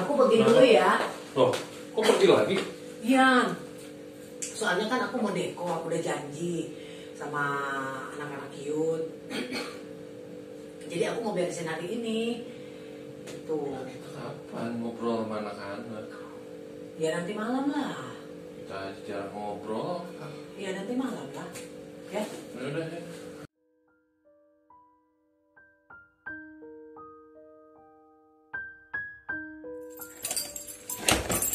Aku pergi dulu ya. Loh, kok pergi lagi? Iya. Soalnya kan aku mau deko, aku udah janji sama anak-anak Yud. Jadi aku mau beresin hari ini. Itu. Kapan ngobrol sama anak-anak? Ya nanti malam lah. Kita aja jarang ngobrol. Ya nanti malam lah. Ya. Udah ya.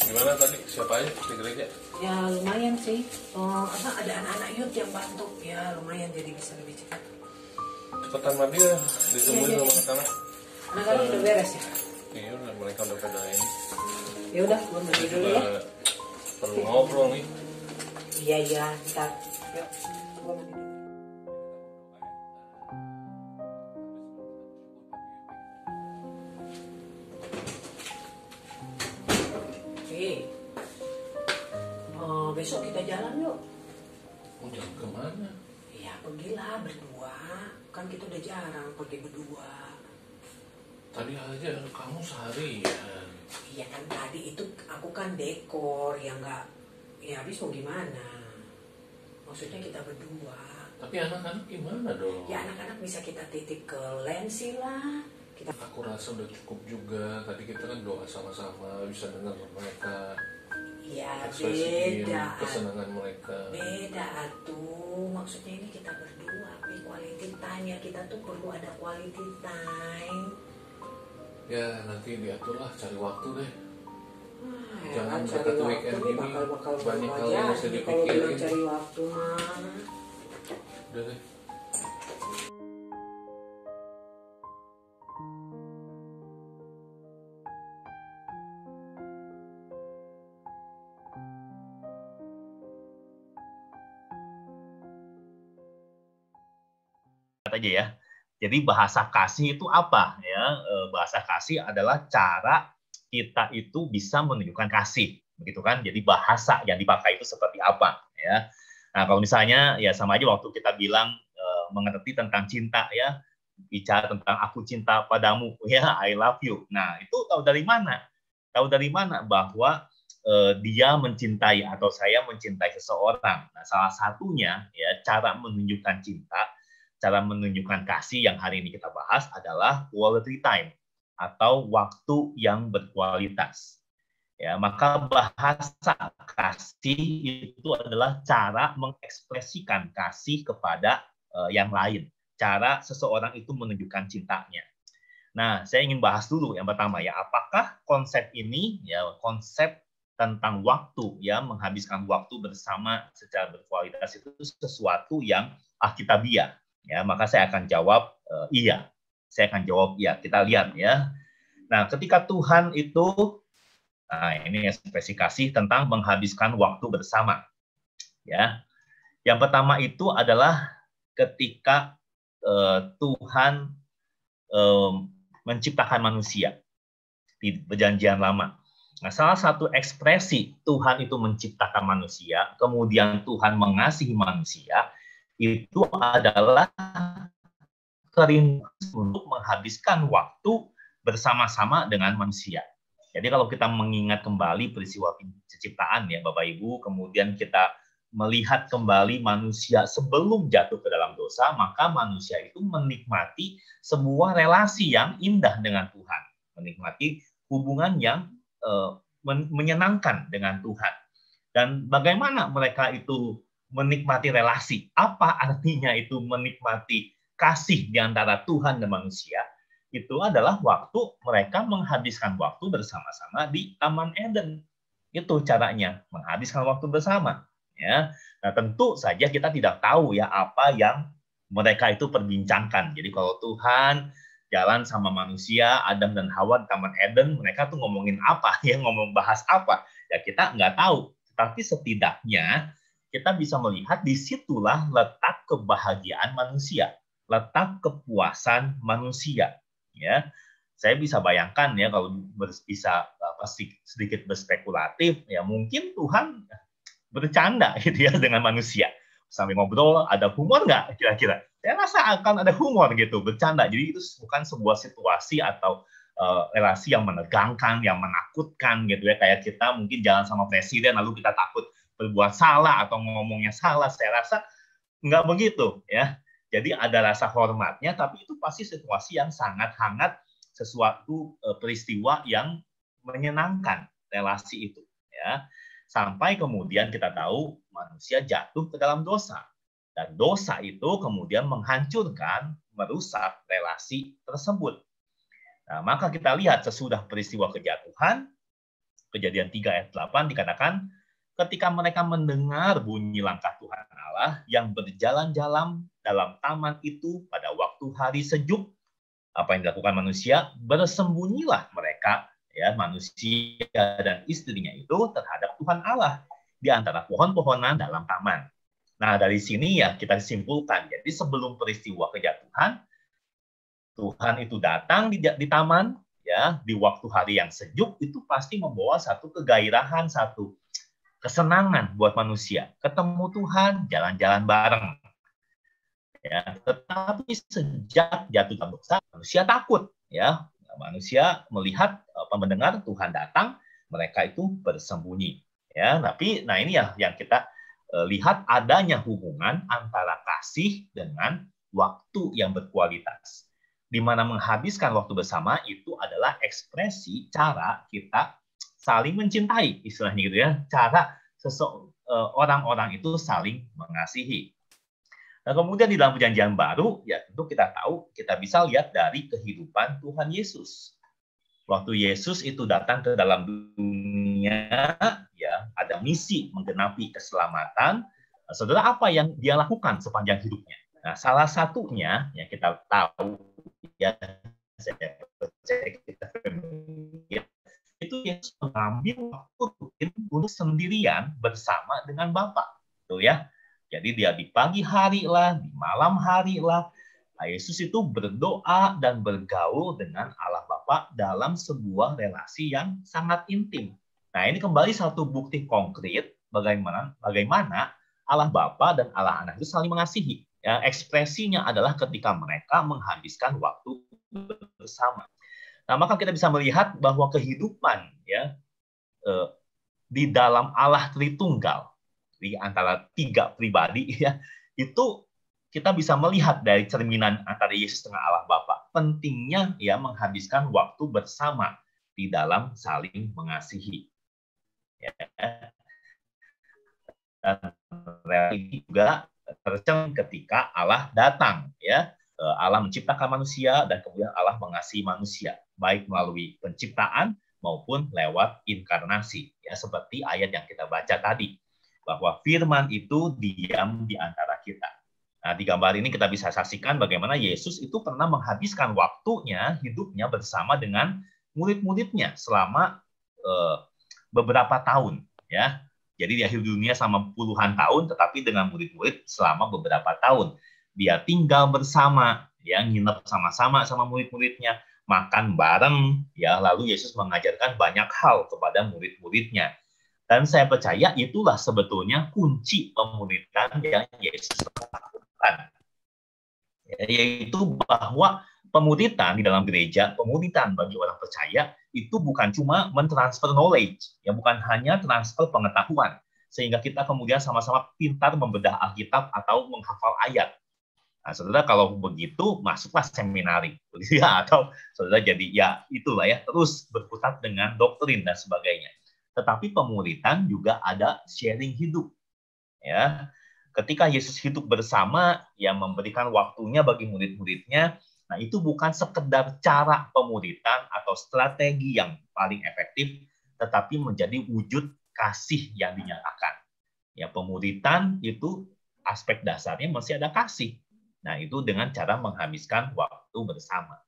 Gimana tadi? Siapa aja di gereja? Ya lumayan sih. Ada anak-anak Yud yang bantu. Ya lumayan jadi bisa lebih cepat. Cepetan mandi ya, ditungguin Iya, iya. sama anak-anak. Anak-anak udah beres ya? Iya, udah mereka udah pada ini. Ya udah, gue mandi dulu ya. Perlu ngobrol nih. Iya, ntar. Yuk, gue mandi dulu. Besok kita jalan yuk. Udah kemana? Ya pergilah berdua. Kan kita udah jarang pergi berdua. Tadi aja kamu seharian. Iya kan tadi itu aku kan dekor ya nggak. Ya habis mau gimana? Maksudnya kita berdua. Tapi anak-anak gimana dong? Ya anak-anak bisa kita titip ke Lensi lah. Aku rasa udah cukup juga. Tadi kita kan doa sama-sama, bisa dengar mereka. Ya Ekspresiin beda. kesenangan mereka. Beda atuh. Maksudnya ini kita berdua. Quality time ya, kita tuh perlu ada quality time. Ya nanti diaturlah, cari waktu deh. Jangan Jangan cari dekat waktu weekend nih ini, bakal banyak hal aja. yang bisa Kalau dipikirin. bilang cari waktu mah. Udah deh. Aja ya. Jadi bahasa kasih itu apa ya? Bahasa kasih adalah cara kita itu bisa menunjukkan kasih, begitu kan? Jadi bahasa yang dipakai itu seperti apa ya? Nah kalau misalnya ya sama aja waktu kita bilang mengerti tentang cinta ya, bicara tentang aku cinta padamu ya, I love you. Nah itu tahu dari mana? Tahu dari mana bahwa dia mencintai atau saya mencintai seseorang. Nah salah satunya ya cara menunjukkan cinta. Cara menunjukkan kasih yang hari ini kita bahas adalah quality time atau waktu yang berkualitas. Ya, maka bahasa kasih itu adalah cara mengekspresikan kasih kepada yang lain. Cara seseorang itu menunjukkan cintanya. Nah, saya ingin bahas dulu yang pertama ya, apakah konsep ini ya konsep tentang waktu ya menghabiskan waktu bersama secara berkualitas itu sesuatu yang alkitabiah. Ya, maka saya akan jawab iya. Saya akan jawab iya. Kita lihat ya. Nah, ketika Tuhan itu, nah ini spesifikasi tentang menghabiskan waktu bersama. Ya, yang pertama itu adalah ketika Tuhan menciptakan manusia di Perjanjian Lama. Nah, salah satu ekspresi Tuhan itu menciptakan manusia, kemudian Tuhan mengasihi manusia. Itu adalah kerinduan untuk menghabiskan waktu bersama-sama dengan manusia. Jadi kalau kita mengingat kembali peristiwa penciptaan ya Bapak Ibu, kemudian kita melihat kembali manusia sebelum jatuh ke dalam dosa, maka manusia itu menikmati sebuah relasi yang indah dengan Tuhan, menikmati hubungan yang menyenangkan dengan Tuhan. Dan bagaimana mereka itu menikmati relasi? Apa artinya itu menikmati kasih di antara Tuhan dan manusia? Itu adalah waktu mereka menghabiskan waktu bersama-sama di Taman Eden. Itu caranya, menghabiskan waktu bersama. Ya, nah tentu saja kita tidak tahu ya apa yang mereka itu perbincangkan. Jadi kalau Tuhan jalan sama manusia, Adam dan Hawa di Taman Eden, mereka tuh ngomongin apa? Ya ngomong bahas apa? Ya kita nggak tahu. Tapi setidaknya kita bisa melihat disitulah letak kebahagiaan manusia, letak kepuasan manusia. Ya, saya bisa bayangkan ya kalau bisa sedikit berspekulatif, ya mungkin Tuhan bercanda gitu ya dengan manusia. Sambil ngobrol, ada humor nggak kira-kira? Saya rasa akan ada humor gitu, bercanda. Jadi itu bukan sebuah situasi atau relasi yang menegangkan, yang menakutkan gitu ya. Kayak kita mungkin jalan sama presiden lalu kita takut berbuat salah atau ngomongnya salah. Saya rasa nggak begitu ya. Jadi ada rasa hormatnya, tapi itu pasti situasi yang sangat hangat, sesuatu peristiwa yang menyenangkan relasi itu ya. Sampai kemudian kita tahu manusia jatuh ke dalam dosa. Dan dosa itu kemudian menghancurkan, merusak relasi tersebut. Nah, maka kita lihat sesudah peristiwa kejatuhan, Kejadian 3 ayat 8 dikatakan, ketika mereka mendengar bunyi langkah Tuhan Allah yang berjalan-jalan dalam taman itu pada waktu hari sejuk, apa yang dilakukan manusia, bersembunyilah mereka, ya manusia dan istrinya itu terhadap Tuhan Allah di antara pohon-pohonan dalam taman. Nah, dari sini ya kita simpulkan, jadi sebelum peristiwa kejatuhan, Tuhan itu datang di taman, ya di waktu hari yang sejuk, itu pasti membawa satu kegairahan, satu kesenangan buat manusia. Ketemu Tuhan, jalan-jalan bareng. Ya, tetapi sejak jatuh dalam dosa, manusia takut. Ya, manusia melihat mendengar Tuhan datang, mereka itu bersembunyi. Ya, tapi nah ini ya yang kita lihat adanya hubungan antara kasih dengan waktu yang berkualitas. Di mana menghabiskan waktu bersama itu adalah ekspresi cara kita saling mencintai, istilahnya gitu ya. Cara orang-orang itu saling mengasihi. Nah, kemudian di dalam perjanjian baru, ya tentu kita tahu, kita bisa lihat dari kehidupan Tuhan Yesus. Waktu Yesus itu datang ke dalam dunia, ya ada misi menggenapi keselamatan. Nah, saudara, apa yang dia lakukan sepanjang hidupnya? Nah, salah satunya yang kita tahu, ya saya percaya kita ya, itu Yesus mengambil waktu untuk sendirian bersama dengan Bapa, tuh ya. Jadi dia di pagi hari lah, di malam hari lah, Yesus itu berdoa dan bergaul dengan Allah Bapa dalam sebuah relasi yang sangat intim. Nah, ini kembali satu bukti konkret bagaimana Allah Bapa dan Allah Anak itu saling mengasihi. Ya, ekspresinya adalah ketika mereka menghabiskan waktu bersama. Nah, maka kita bisa melihat bahwa kehidupan ya di dalam Allah Tritunggal, di antara tiga pribadi ya, itu kita bisa melihat dari cerminan antara Yesus dengan Allah Bapa. Pentingnya ya menghabiskan waktu bersama di dalam saling mengasihi. Ya. Dan ini juga tercermin ketika Allah datang, ya. Allah menciptakan manusia dan kemudian Allah mengasihi manusia, baik melalui penciptaan maupun lewat inkarnasi, ya seperti ayat yang kita baca tadi, bahwa Firman itu diam di antara kita. Nah, di gambar ini kita bisa saksikan bagaimana Yesus itu pernah menghabiskan waktunya, hidupnya bersama dengan murid-muridnya selama beberapa tahun, ya. Jadi dia hidup dunia selama puluhan tahun, tetapi dengan murid-murid selama beberapa tahun. Dia tinggal bersama, ya, nginep sama-sama sama murid-muridnya, makan bareng, ya. Lalu Yesus mengajarkan banyak hal kepada murid-muridnya. Dan saya percaya itulah sebetulnya kunci pemuridan yang Yesus lakukan. Yaitu bahwa pemuridan di dalam gereja, pemuridan bagi orang percaya, itu bukan cuma mentransfer knowledge, ya bukan hanya transfer pengetahuan, sehingga kita kemudian sama-sama pintar membedah Alkitab atau menghafal ayat. Nah, saudara, kalau begitu, masuklah seminari, ya, atau saudara jadi, ya itulah ya, terus berkutat dengan doktrin dan sebagainya. Tetapi pemuridan juga ada sharing hidup. Ya, ketika Yesus hidup bersama, yang memberikan waktunya bagi murid-muridnya, nah itu bukan sekedar cara pemuridan atau strategi yang paling efektif, tetapi menjadi wujud kasih yang dinyatakan. Ya, pemuridan itu aspek dasarnya masih ada kasih. Nah, itu dengan cara menghabiskan waktu bersama.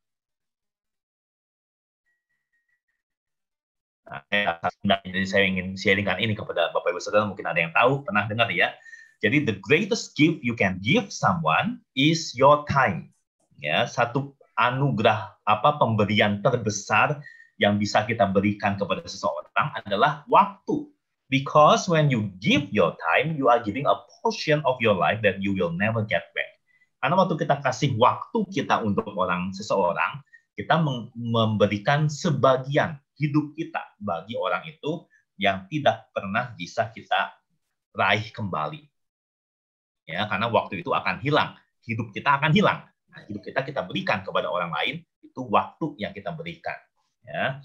Nah, jadi saya ingin sharingkan ini kepada Bapak Ibu Saudara, mungkin ada yang tahu, pernah dengar ya. Jadi the greatest gift you can give someone is your time. Ya, satu anugerah pemberian terbesar yang bisa kita berikan kepada seseorang adalah waktu. Because when you give your time, you are giving a portion of your life that you will never get back. Karena waktu kita kasih waktu kita untuk seseorang, kita memberikan sebagian hidup kita bagi orang itu yang tidak pernah bisa kita raih kembali. Ya, karena waktu itu akan hilang, hidup kita akan hilang. Nah, hidup kita berikan kepada orang lain, itu waktu yang kita berikan. Ya.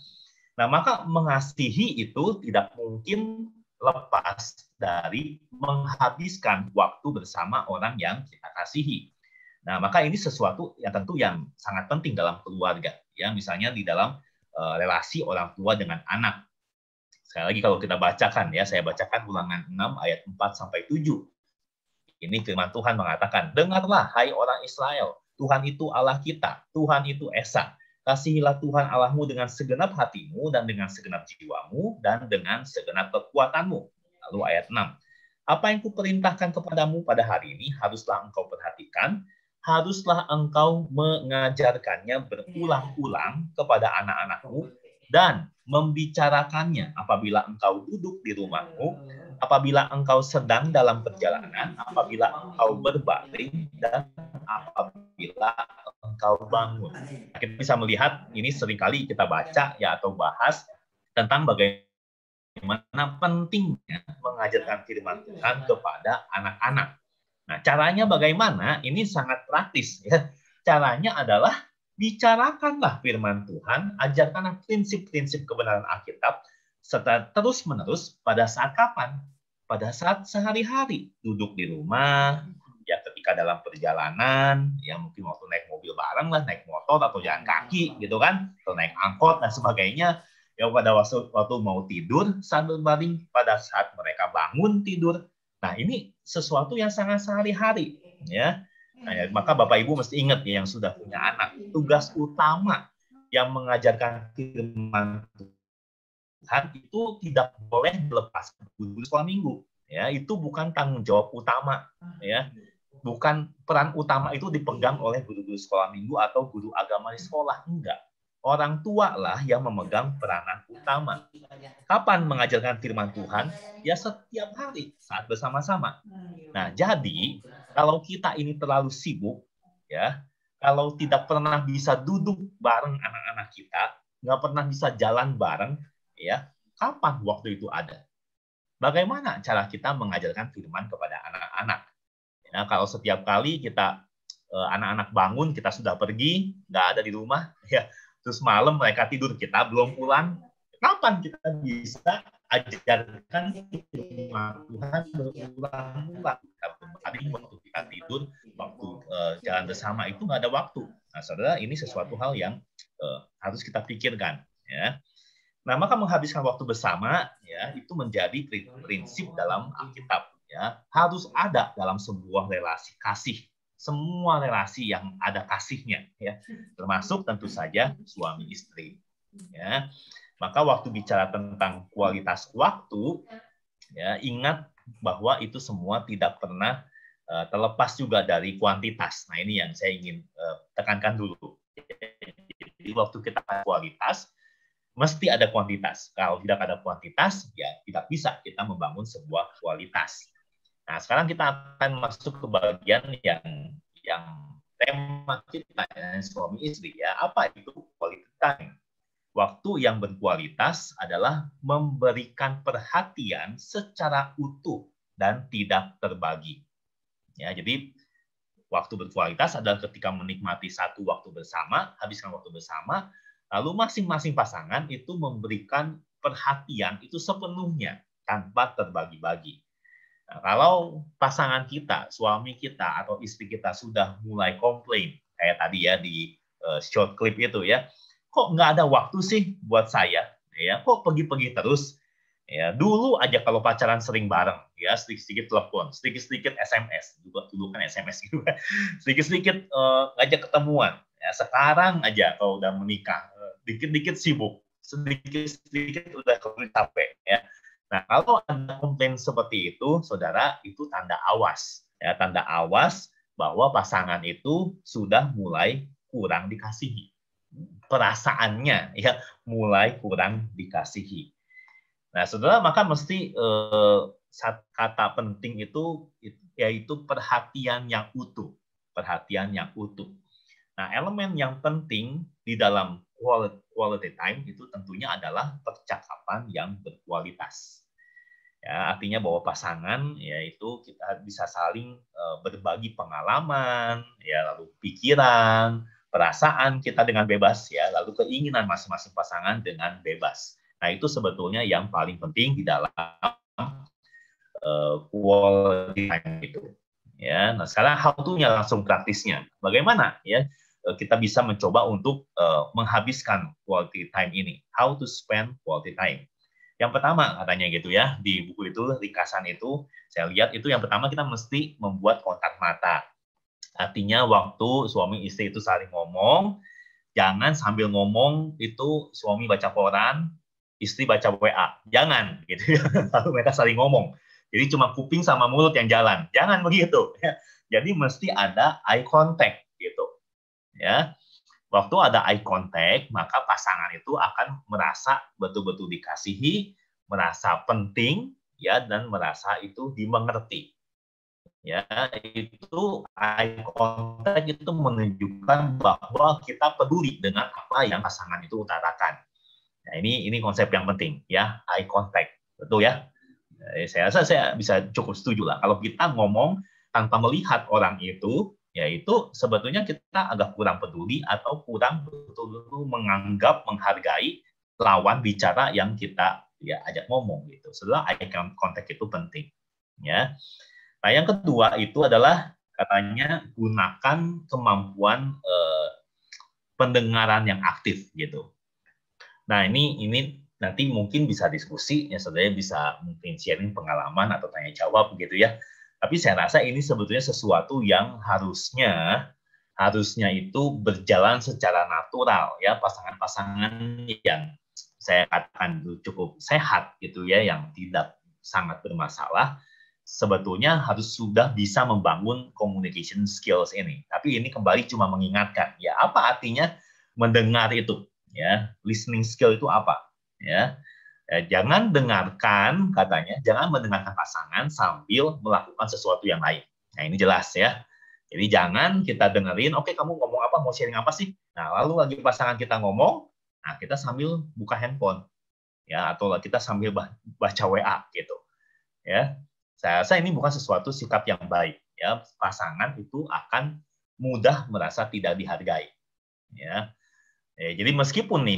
Nah, maka mengasihi itu tidak mungkin lepas dari menghabiskan waktu bersama orang yang kita kasihi. Nah, maka ini sesuatu yang tentu yang sangat penting dalam keluarga. Ya, misalnya di dalam relasi orang tua dengan anak. Sekali lagi kalau kita bacakan, ya, saya bacakan Ulangan 6 ayat 4-7. Ini firman Tuhan mengatakan, dengarlah hai orang Israel, Tuhan itu Allah kita, Tuhan itu Esa. Kasihilah Tuhan Allahmu dengan segenap hatimu dan dengan segenap jiwamu dan dengan segenap kekuatanmu. Lalu ayat 6. Apa yang kuperintahkan kepadamu pada hari ini haruslah engkau perhatikan, haruslah engkau mengajarkannya berulang-ulang kepada anak-anakmu dan membicarakannya apabila engkau duduk di rumahmu, apabila engkau sedang dalam perjalanan, apabila engkau berbaring, dan apabila engkau bangun. Kita bisa melihat ini seringkali kita baca ya atau bahas tentang bagaimana pentingnya mengajarkan firman Tuhan kepada anak-anak. Nah, caranya bagaimana? Ini sangat praktis ya. Caranya adalah bicarakanlah firman Tuhan, ajarkanlah prinsip-prinsip kebenaran Alkitab serta terus-menerus pada saat kapan? Pada saat sehari-hari, duduk di rumah, ya ketika dalam perjalanan, ya mungkin waktu naik mobil bareng lah, naik motor atau jalan kaki gitu kan, atau naik angkot dan sebagainya. Ya pada waktu mau tidur sambil baring, pada saat mereka bangun tidur. Nah, ini sesuatu yang sangat sehari-hari, ya. Nah, ya, maka Bapak Ibu mesti ingat ya, yang sudah punya anak, tugas utama yang mengajarkan firman Tuhan itu tidak boleh dilepaskan guru sekolah minggu. Ya, itu bukan tanggung jawab utama, ya. Bukan peran utama itu dipegang oleh guru-guru sekolah minggu atau guru agama di sekolah, enggak. Orang tua lah yang memegang peranan utama. Kapan mengajarkan firman Tuhan? Ya setiap hari saat bersama-sama. Nah, jadi kalau kita ini terlalu sibuk, ya, kalau tidak pernah bisa duduk bareng anak-anak kita, nggak pernah bisa jalan bareng, ya, kapan waktu itu ada? Bagaimana cara kita mengajarkan firman kepada anak-anak? Ya, kalau setiap kali kita anak-anak bangun, kita sudah pergi, nggak ada di rumah, ya, terus malam mereka tidur, kita belum pulang, kapan kita bisa ajarkan firman Tuhan berulang-ulang? Waktu kita tidur, waktu jalan bersama itu nggak ada waktu. Nah, saudara, ini sesuatu hal yang harus kita pikirkan. Ya. Nah, maka menghabiskan waktu bersama, ya, itu menjadi prinsip dalam Alkitab. Ya, harus ada dalam sebuah relasi kasih. Semua relasi yang ada kasihnya, ya, termasuk tentu saja suami istri. Ya, maka waktu bicara tentang kualitas waktu, ya, ingat bahwa itu semua tidak pernah terlepas juga dari kuantitas. Nah, ini yang saya ingin tekankan dulu. Jadi waktu kita kualitas, mesti ada kuantitas. Kalau tidak ada kuantitas, ya tidak bisa kita membangun sebuah kualitas. Nah, sekarang kita akan masuk ke bagian yang tema kita, ya, suami istri. Ya, apa itu quality time? Waktu yang berkualitas adalah memberikan perhatian secara utuh dan tidak terbagi. Ya, jadi waktu berkualitas adalah ketika menikmati satu waktu bersama, habiskan waktu bersama, lalu masing-masing pasangan itu memberikan perhatian itu sepenuhnya tanpa terbagi-bagi. Nah, kalau pasangan kita, suami kita atau istri kita sudah mulai komplain, kayak tadi ya di short clip itu ya, kok nggak ada waktu sih buat saya, ya, kok pergi-pergi terus, ya, dulu aja kalau pacaran sering bareng, ya, sedikit-sedikit telepon, sedikit-sedikit SMS, dulu kan SMS gitu, sedikit-sedikit ngajak ketemuan, ya, sekarang aja kalau udah menikah, dikit-dikit sibuk, sedikit-sedikit udah capek, ya. Nah, kalau ada komplain seperti itu, saudara, itu tanda awas, ya, tanda awas bahwa pasangan itu sudah mulai kurang dikasihi. Perasaannya ya mulai kurang dikasihi. Nah, saudara, maka mesti kata penting itu yaitu perhatian yang utuh. Perhatian yang utuh. Nah, elemen yang penting di dalam quality time itu tentunya adalah percakapan yang berkualitas. Ya, artinya bahwa pasangan yaitu kita bisa saling berbagi pengalaman, ya, lalu pikiran, perasaan kita dengan bebas, ya, lalu keinginan masing-masing pasangan dengan bebas. Nah, itu sebetulnya yang paling penting di dalam quality time itu. Ya, nah sekarang how to-nya langsung praktisnya. Bagaimana ya kita bisa mencoba untuk menghabiskan quality time ini? How to spend quality time? Yang pertama katanya gitu ya, di buku itu, ringkasan itu, saya lihat itu yang pertama kita mesti membuat kontak mata. Artinya waktu suami istri itu saling ngomong, jangan sambil ngomong itu suami baca koran, istri baca WA. Jangan gitu ya. Lalu mereka saling ngomong. Jadi cuma kuping sama mulut yang jalan. Jangan begitu ya. Jadi mesti ada eye contact gitu. Ya. Waktu ada eye contact, maka pasangan itu akan merasa betul-betul dikasihi, merasa penting, ya, dan merasa itu dimengerti. Ya, itu eye contact itu menunjukkan bahwa kita peduli dengan apa yang pasangan itu utarakan. Nah, ini konsep yang penting, ya, eye contact, betul ya. Saya rasa saya bisa cukup setuju lah. Kalau kita ngomong tanpa melihat orang itu, yaitu sebetulnya kita agak kurang peduli atau kurang betul-betul menganggap, menghargai lawan bicara yang kita ya ajak ngomong gitu. Setelah eye contact itu penting, ya. Nah, yang kedua itu adalah katanya gunakan kemampuan pendengaran yang aktif gitu. Nah, ini nanti mungkin bisa diskusi ya, saudara bisa mungkin sharing pengalaman atau tanya jawab begitu ya. Tapi saya rasa ini sebetulnya sesuatu yang harusnya itu berjalan secara natural ya, pasangan-pasangan yang saya katakan cukup sehat gitu ya, yang tidak sangat bermasalah, sebetulnya harus sudah bisa membangun communication skills ini. Tapi ini kembali cuma mengingatkan ya, apa artinya mendengar itu ya, listening skill itu apa ya. Jangan dengarkan, katanya, jangan mendengarkan pasangan sambil melakukan sesuatu yang lain. Nah, ini jelas ya. Jadi jangan kita dengerin, oke, kamu ngomong apa, mau sharing apa sih? Nah, lalu lagi pasangan kita ngomong, nah kita sambil buka handphone, ya, atau kita sambil baca WA gitu, ya. Saya rasa ini bukan sesuatu sikap yang baik, ya. Pasangan itu akan mudah merasa tidak dihargai, ya. Jadi meskipun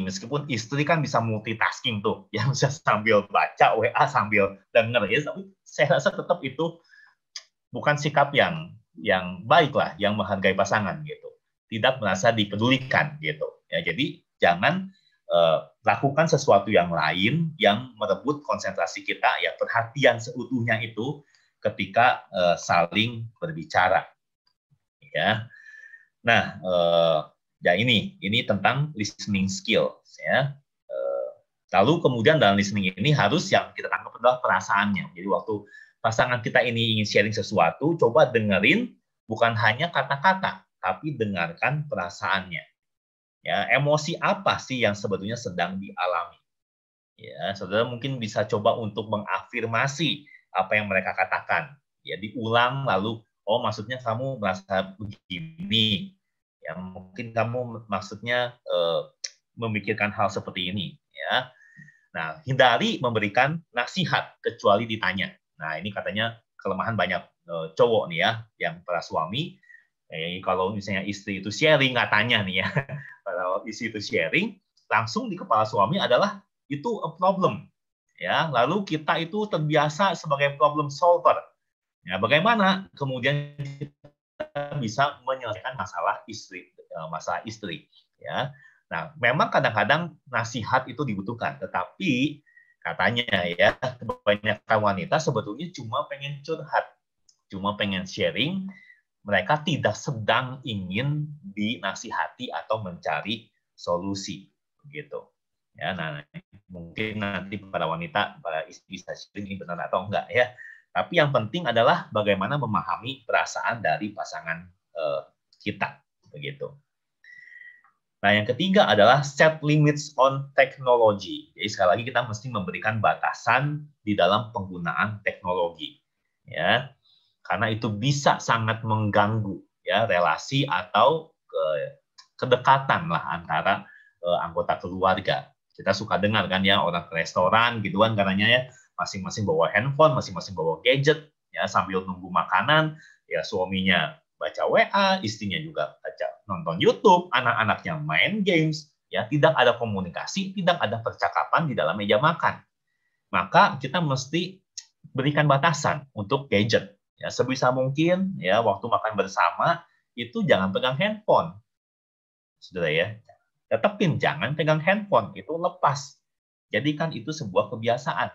istri kan bisa multitasking tuh, yang bisa sambil baca WA sambil denger ya, tapi saya rasa tetap itu bukan sikap yang baik lah, yang menghargai pasangan gitu, tidak merasa dipedulikan gitu. Ya, jadi jangan lakukan sesuatu yang lain yang merebut konsentrasi kita, ya, perhatian seutuhnya itu ketika saling berbicara. Ya, nah. Ya, ini tentang listening skills ya. Lalu kemudian dalam listening ini harus yang kita tangkap adalah perasaannya. Jadi waktu pasangan kita ini ingin sharing sesuatu, coba dengerin bukan hanya kata-kata, tapi dengarkan perasaannya. Ya, emosi apa sih yang sebetulnya sedang dialami? Ya, saudara mungkin bisa coba untuk mengafirmasi apa yang mereka katakan. Ya, diulang lalu, oh maksudnya kamu merasa begini. Yang mungkin kamu maksudnya memikirkan hal seperti ini, ya. Nah, hindari memberikan nasihat kecuali ditanya. Nah, ini katanya kelemahan banyak cowok nih ya, yang para suami. Kalau misalnya istri itu sharing, nggak tanya nih ya. Kalau istri itu sharing, langsung di kepala suami adalah itu a problem, ya. Lalu kita itu terbiasa sebagai problem solver. Ya, bagaimana kemudian bisa menyelesaikan masalah istri ya. Nah, memang kadang-kadang nasihat itu dibutuhkan, tetapi katanya ya, kebanyakan wanita sebetulnya cuma pengen curhat, cuma pengen sharing, mereka tidak sedang ingin dinasihati atau mencari solusi begitu. Ya, nah mungkin nanti para wanita, para istri bisa sharing ini benar atau enggak ya. Tapi yang penting adalah bagaimana memahami perasaan dari pasangan kita, begitu. Nah, yang ketiga adalah set limits on technology. Jadi sekali lagi kita mesti memberikan batasan di dalam penggunaan teknologi, ya, karena itu bisa sangat mengganggu ya relasi atau kedekatan lah antara anggota keluarga. Kita suka dengar kan ya orang ke restoran gitu kan karenanya ya masing-masing bawa handphone, masing-masing bawa gadget ya sambil nunggu makanan ya suaminya baca WA, istrinya juga baca nonton YouTube, anak-anaknya main games ya tidak ada komunikasi, tidak ada percakapan di dalam meja makan. Maka kita mesti berikan batasan untuk gadget ya sebisa mungkin ya waktu makan bersama itu jangan pegang handphone. Saudara ya. Tetapin jangan pegang handphone, itu lepas. Jadikan itu sebuah kebiasaan.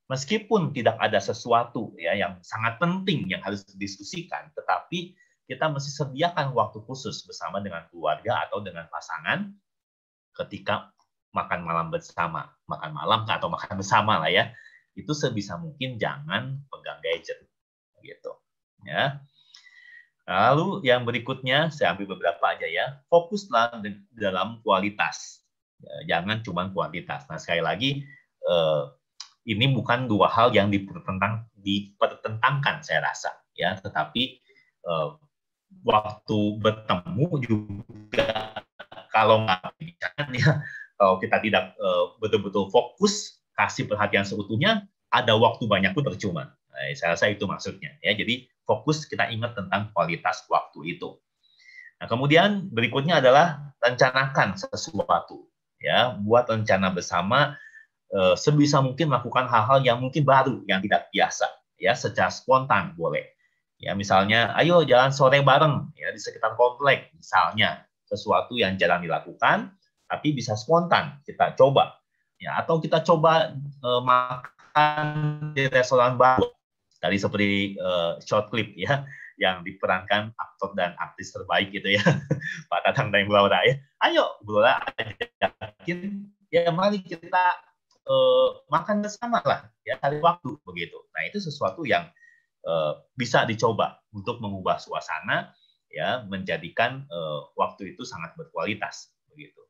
Meskipun tidak ada sesuatu ya yang sangat penting yang harus didiskusikan, tetapi kita mesti sediakan waktu khusus bersama dengan keluarga atau dengan pasangan ketika makan malam bersama, makan malam atau makan bersama lah ya. Itu sebisa mungkin jangan pegang gadget, gitu. Ya. Lalu yang berikutnya, saya ambil beberapa aja ya. Fokuslah dalam kualitas. Jangan cuma kuantitas. Nah, sekali lagi, ini bukan dua hal yang dipertentangkan, saya rasa. Ya, tetapi waktu bertemu juga, kalau nggak bicara, ya, kalau kita tidak betul-betul fokus, kasih perhatian seutuhnya, ada waktu banyak pun percuma. Nah, saya rasa itu maksudnya. Ya, jadi fokus kita ingat tentang kualitas waktu itu. Nah, kemudian berikutnya adalah rencanakan sesuatu. Ya, buat rencana bersama sebisa mungkin melakukan hal-hal yang mungkin baru, yang tidak biasa. Ya, secara spontan boleh. Ya, misalnya, ayo jalan sore bareng ya di sekitar komplek. Misalnya, sesuatu yang jarang dilakukan, tapi bisa spontan kita coba. Ya, atau kita coba makan di restoran baru. Tadi seperti short clip ya yang diperankan aktor dan aktris terbaik gitu ya Pak Tatang dan Bu Laura ya. Ayo Bu Laura ajakin ya mari kita makan bersama lah ya cari waktu begitu. Nah itu sesuatu yang bisa dicoba untuk mengubah suasana ya menjadikan waktu itu sangat berkualitas begitu.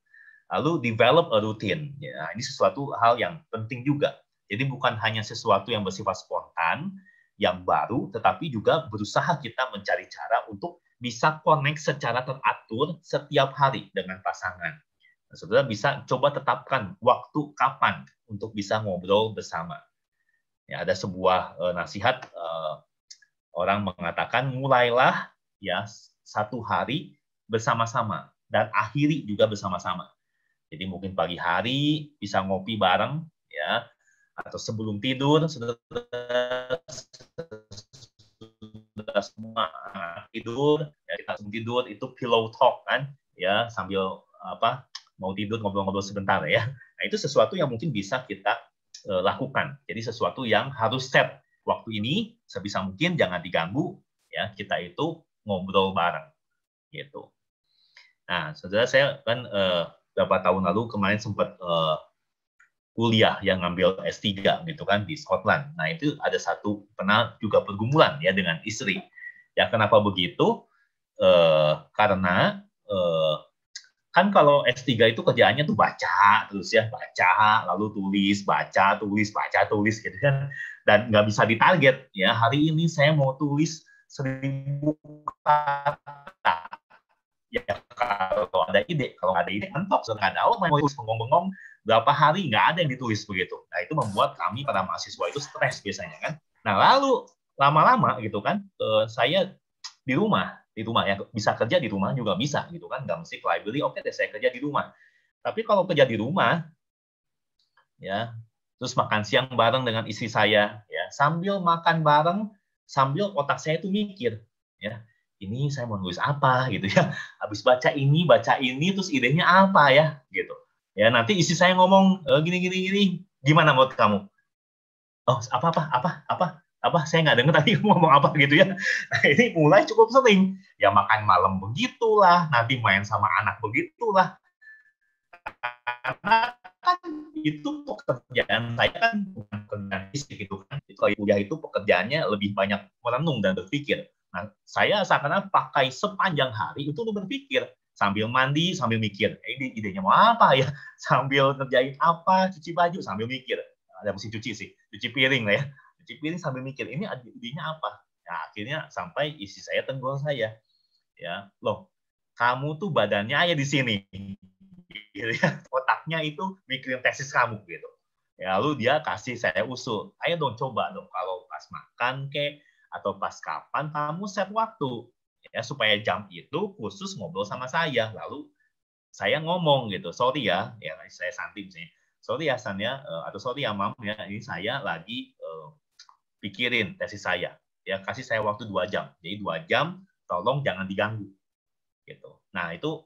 Lalu develop a routine ya ini sesuatu hal yang penting juga. Jadi bukan hanya sesuatu yang bersifat spontan yang baru, tetapi juga berusaha kita mencari cara untuk bisa connect secara teratur setiap hari dengan pasangan. Nah, saudara bisa coba tetapkan waktu kapan untuk bisa ngobrol bersama. Ya, ada sebuah nasihat orang mengatakan mulailah ya satu hari bersama-sama dan akhiri juga bersama-sama. Jadi mungkin pagi hari bisa ngopi bareng ya atau sebelum tidur sudah semua tidur ya kita sebelum tidur itu pillow talk kan ya sambil mau tidur ngobrol-ngobrol sebentar ya. Nah itu sesuatu yang mungkin bisa kita lakukan. Jadi sesuatu yang harus set waktu ini sebisa mungkin jangan diganggu ya kita itu ngobrol bareng gitu. Nah saudara saya kan beberapa tahun lalu kemarin sempat kuliah yang ngambil S3 gitu kan di Scotland. Nah, itu ada pernah juga pergumulan ya dengan istri. Ya, kenapa begitu? Karena kan kalau S3 itu kerjaannya tuh baca terus ya, baca, lalu tulis, baca, tulis gitu kan. Dan nggak bisa ditarget ya. Hari ini saya mau tulis 1000 kata. Ya kalau ada ide, kalau nggak ada ide mentok, nggak ada mau tulis bengong-bengong berapa hari nggak ada yang ditulis begitu. Nah itu membuat kami para mahasiswa itu stres biasanya kan. Nah lalu lama-lama gitu kan, saya di rumah ya bisa kerja di rumah juga bisa gitu kan, nggak mesti ke library. Oke deh saya kerja di rumah. Tapi kalau kerja di rumah ya terus makan siang bareng dengan istri saya ya sambil makan bareng sambil otak saya itu mikir ya ini saya mau nulis apa gitu ya. Habis baca ini, terus idenya apa ya gitu. Ya nanti istri saya ngomong gini. Gimana menurut kamu? Oh, apa? Saya nggak dengar tadi ngomong apa gitu ya. Nah, ini mulai cukup sering. Ya makan malam begitulah, nanti main sama anak begitulah. Karena kan itu pekerjaan saya kan bukan pekerjaan istri gitu kan. Itu kalau kuliah itu pekerjaannya lebih banyak merenung dan berpikir. Nah, saya seakan-akan pakai sepanjang hari itu untuk berpikir. Sambil mandi, sambil mikir. Ini idenya mau apa ya? Sambil ngerjain apa, cuci baju, sambil mikir. Ada mesin cuci sih, cuci piring lah ya. Cuci piring sambil mikir, ini idenya apa? Nah, akhirnya sampai istri saya tegur saya. Ya, loh, kamu tuh badannya aja di sini, gitu ya. Otaknya itu mikirin tesis kamu gitu. Ya, lalu dia kasih saya usul, ayo dong coba dong kalau pas makan kek atau pas kapan kamu set waktu ya supaya jam itu khusus ngobrol sama saya. Lalu saya ngomong gitu, sorry ya saya santai misalnya, sorry ya San ya, atau sorry ya Mam ya, ini saya lagi pikirin tesis saya. Ya kasih saya waktu 2 jam. Jadi 2 jam, tolong jangan diganggu. Gitu. Nah itu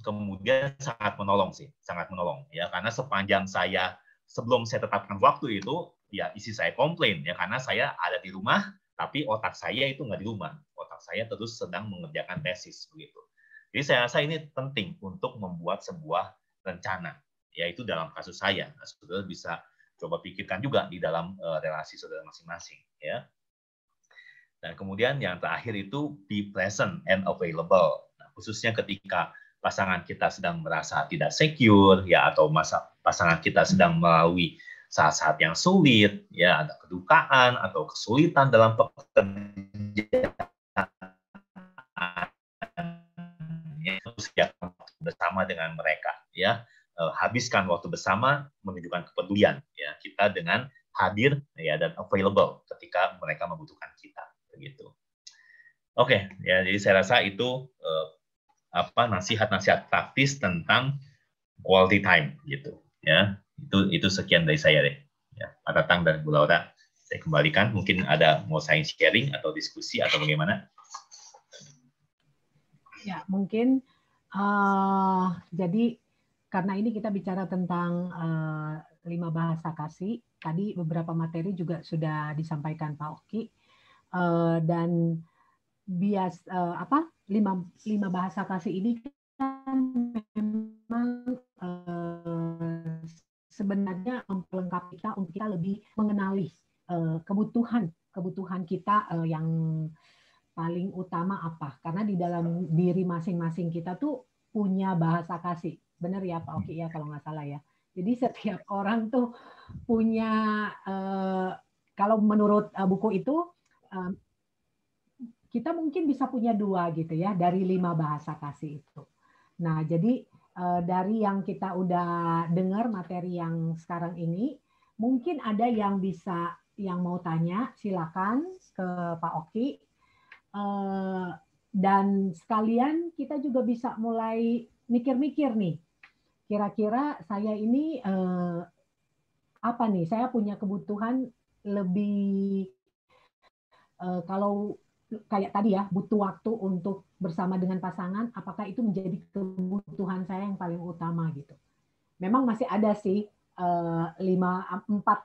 kemudian sangat menolong sih, sangat menolong ya karena sepanjang saya sebelum saya tetapkan waktu itu ya isi saya komplain ya karena saya ada di rumah tapi otak saya itu nggak di rumah, otak saya terus sedang mengerjakan tesis begitu. Jadi saya rasa ini penting untuk membuat sebuah rencana, yaitu dalam kasus saya. Nah, saudara bisa coba pikirkan juga di dalam relasi saudara masing-masing ya. Dan kemudian yang terakhir itu be present and available. Nah, khususnya ketika pasangan kita sedang merasa tidak secure ya atau pasangan kita sedang melalui saat-saat yang sulit ya, ada kedukaan atau kesulitan dalam pekerjaan ya, sediakan waktu bersama dengan mereka ya, habiskan waktu bersama menunjukkan kepedulian ya kita dengan hadir ya dan available ketika mereka membutuhkan kita begitu. Oke, ya jadi saya rasa itu nasihat-nasihat praktis tentang quality time gitu ya. Itu sekian dari saya deh ya, Pak Tatang dan Bu Laura. Saya kembalikan, mungkin ada mau saya sharing atau diskusi atau bagaimana. Ya mungkin jadi karena ini kita bicara tentang 5 bahasa kasih, tadi beberapa materi juga sudah disampaikan Pak Oki, dan lima bahasa kasih ini kan memang sebenarnya memperlengkapi kita untuk kita lebih mengenali kebutuhan kita yang paling utama apa, karena di dalam diri masing-masing kita tuh punya bahasa kasih, benar ya Pak Oki ya kalau nggak salah ya. Jadi setiap orang tuh punya kalau menurut buku itu kita mungkin bisa punya 2 gitu ya dari 5 bahasa kasih itu. Nah, jadi dari yang kita udah dengar materi yang sekarang ini, mungkin ada yang mau tanya, silakan ke Pak Oki. Dan sekalian kita juga bisa mulai mikir-mikir nih, kira-kira saya ini apa nih? Saya punya kebutuhan lebih kalau kayak tadi ya, butuh waktu untuk bersama dengan pasangan, apakah itu menjadi kebutuhan saya yang paling utama gitu. Memang masih ada sih 4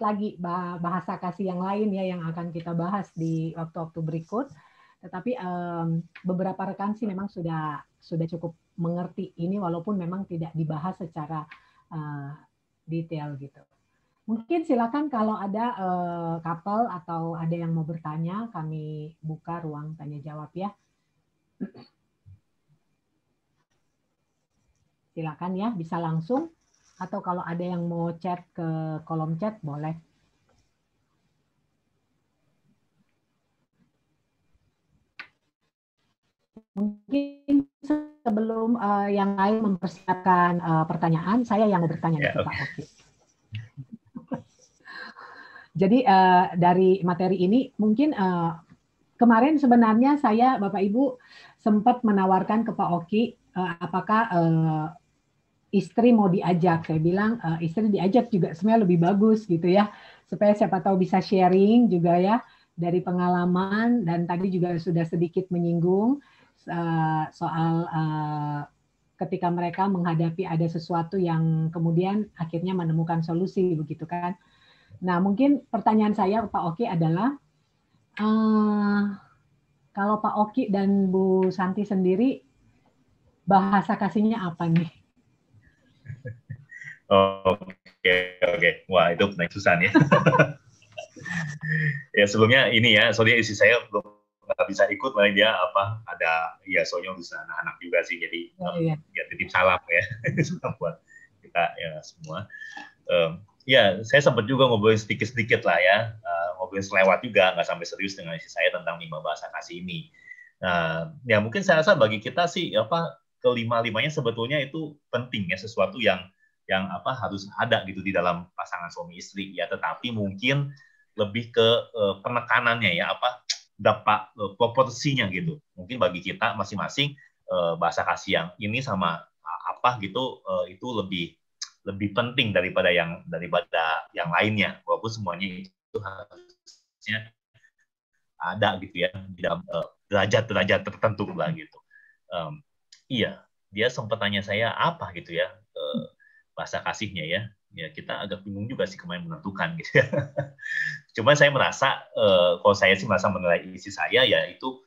lagi bahasa kasih yang lain ya yang akan kita bahas di waktu-waktu berikut. Tetapi beberapa rekan sih memang sudah cukup mengerti ini walaupun memang tidak dibahas secara detail gitu. Mungkin silakan kalau ada couple atau ada yang mau bertanya, kami buka ruang tanya jawab ya. Silakan ya, bisa langsung atau kalau ada yang mau chat ke kolom chat boleh. Mungkin sebelum yang lain mempersiapkan pertanyaan, saya yang mau bertanya nih, Pak Oki. Jadi dari materi ini mungkin kemarin sebenarnya saya Bapak Ibu sempat menawarkan ke Pak Oki apakah istri mau diajak. Saya bilang istri diajak juga sebenarnya lebih bagus gitu ya, supaya siapa tahu bisa sharing juga ya dari pengalaman, dan tadi juga sudah sedikit menyinggung soal ketika mereka menghadapi ada sesuatu yang kemudian akhirnya menemukan solusi begitu kan. Nah, mungkin pertanyaan saya Pak Oki adalah, kalau Pak Oki dan Bu Santi sendiri, bahasa kasihnya apa nih? Oke. Wah, itu pertanyaan susah ya. Ya, sebelumnya ini ya, soalnya istri saya belum nggak bisa ikut, malah dia ada, ya soalnya bisa anak-anak juga sih, jadi ya titip salam ya, salam buat kita ya semua. Ya, saya sempat juga ngobrolin sedikit-sedikit lah ya, ngobrolin selewat juga, nggak sampai serius dengan istri saya tentang 5 bahasa kasih ini. Nah, ya mungkin saya rasa bagi kita sih kelima-limanya sebetulnya itu penting ya, sesuatu yang harus ada gitu di dalam pasangan suami istri ya, tetapi mungkin lebih ke penekanannya ya, dapat proporsinya gitu. Mungkin bagi kita masing-masing bahasa kasih yang ini sama gitu itu lebih penting daripada yang lainnya, walaupun semuanya itu harusnya ada gitu ya di dalam derajat-derajat tertentu lah gitu. Iya, dia sempat tanya saya apa gitu ya bahasa kasihnya ya. Ya kita agak bingung juga sih kemarin menentukan gitu ya. Cuma saya merasa kalau saya sih merasa menilai istri saya ya itu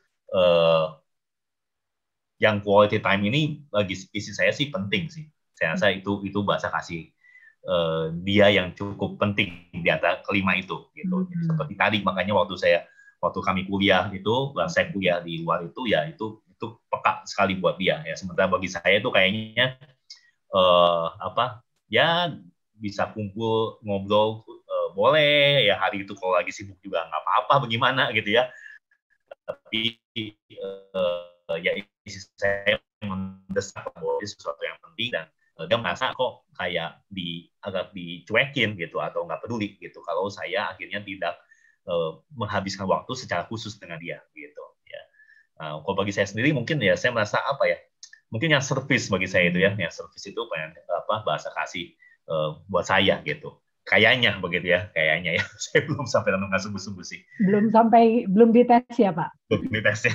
yang quality time ini bagi istri saya sih penting sih. Saya rasa itu bahasa kasih dia yang cukup penting di antara kelima itu gitu. Jadi seperti tadi makanya waktu kami kuliah itu, saya kuliah di luar itu ya itu peka sekali buat dia ya. Sementara bagi saya itu kayaknya ya bisa kumpul ngobrol boleh ya, hari itu kalau lagi sibuk juga nggak apa-apa bagaimana gitu ya. Tapi ya istri saya mendesak bahwa itu sesuatu yang penting, dan dia merasa kok kayak agak dicuekin gitu atau nggak peduli gitu kalau saya akhirnya tidak menghabiskan waktu secara khusus dengan dia gitu ya. Kalau bagi saya sendiri mungkin ya saya merasa mungkin yang service bagi saya itu ya, yang service itu bahasa kasih buat saya gitu. Kayaknya begitu ya, kayaknya ya. Saya belum sampai dengan sungguh-sungguh sih. Belum dites ya, Pak? Belum dites ya.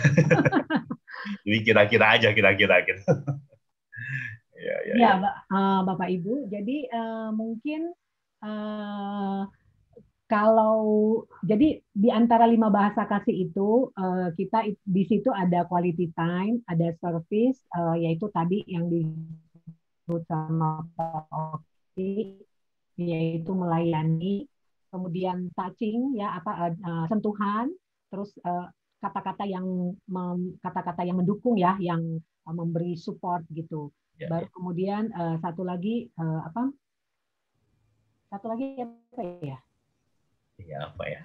Jadi kira-kira aja gitu. Ya, Bapak Ibu. Jadi mungkin jadi di antara 5 bahasa kasih itu kita di situ ada quality time, ada service, yaitu tadi yang disebut sama Pak Oki, yaitu melayani, kemudian touching ya sentuhan, terus kata-kata yang mendukung ya, yang memberi support gitu. Baru kemudian satu lagi apa ya? Iya, apa ya?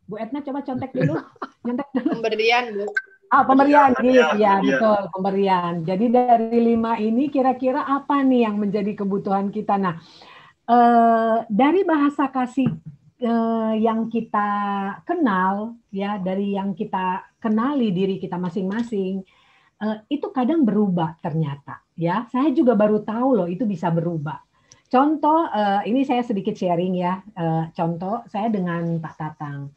Bu Etna coba contek dulu. Nyontek dulu. Pemberian, Bu. Pemberian gitu ya, betul, pemberian. Jadi dari 5 ini kira-kira apa nih yang menjadi kebutuhan kita? Nah, dari bahasa kasih yang kita kenal ya, dari yang kita kenali diri kita masing-masing, itu kadang berubah ternyata ya. Saya juga baru tahu loh itu bisa berubah. Contoh, ini saya sedikit sharing ya. Contoh saya dengan Pak Tatang.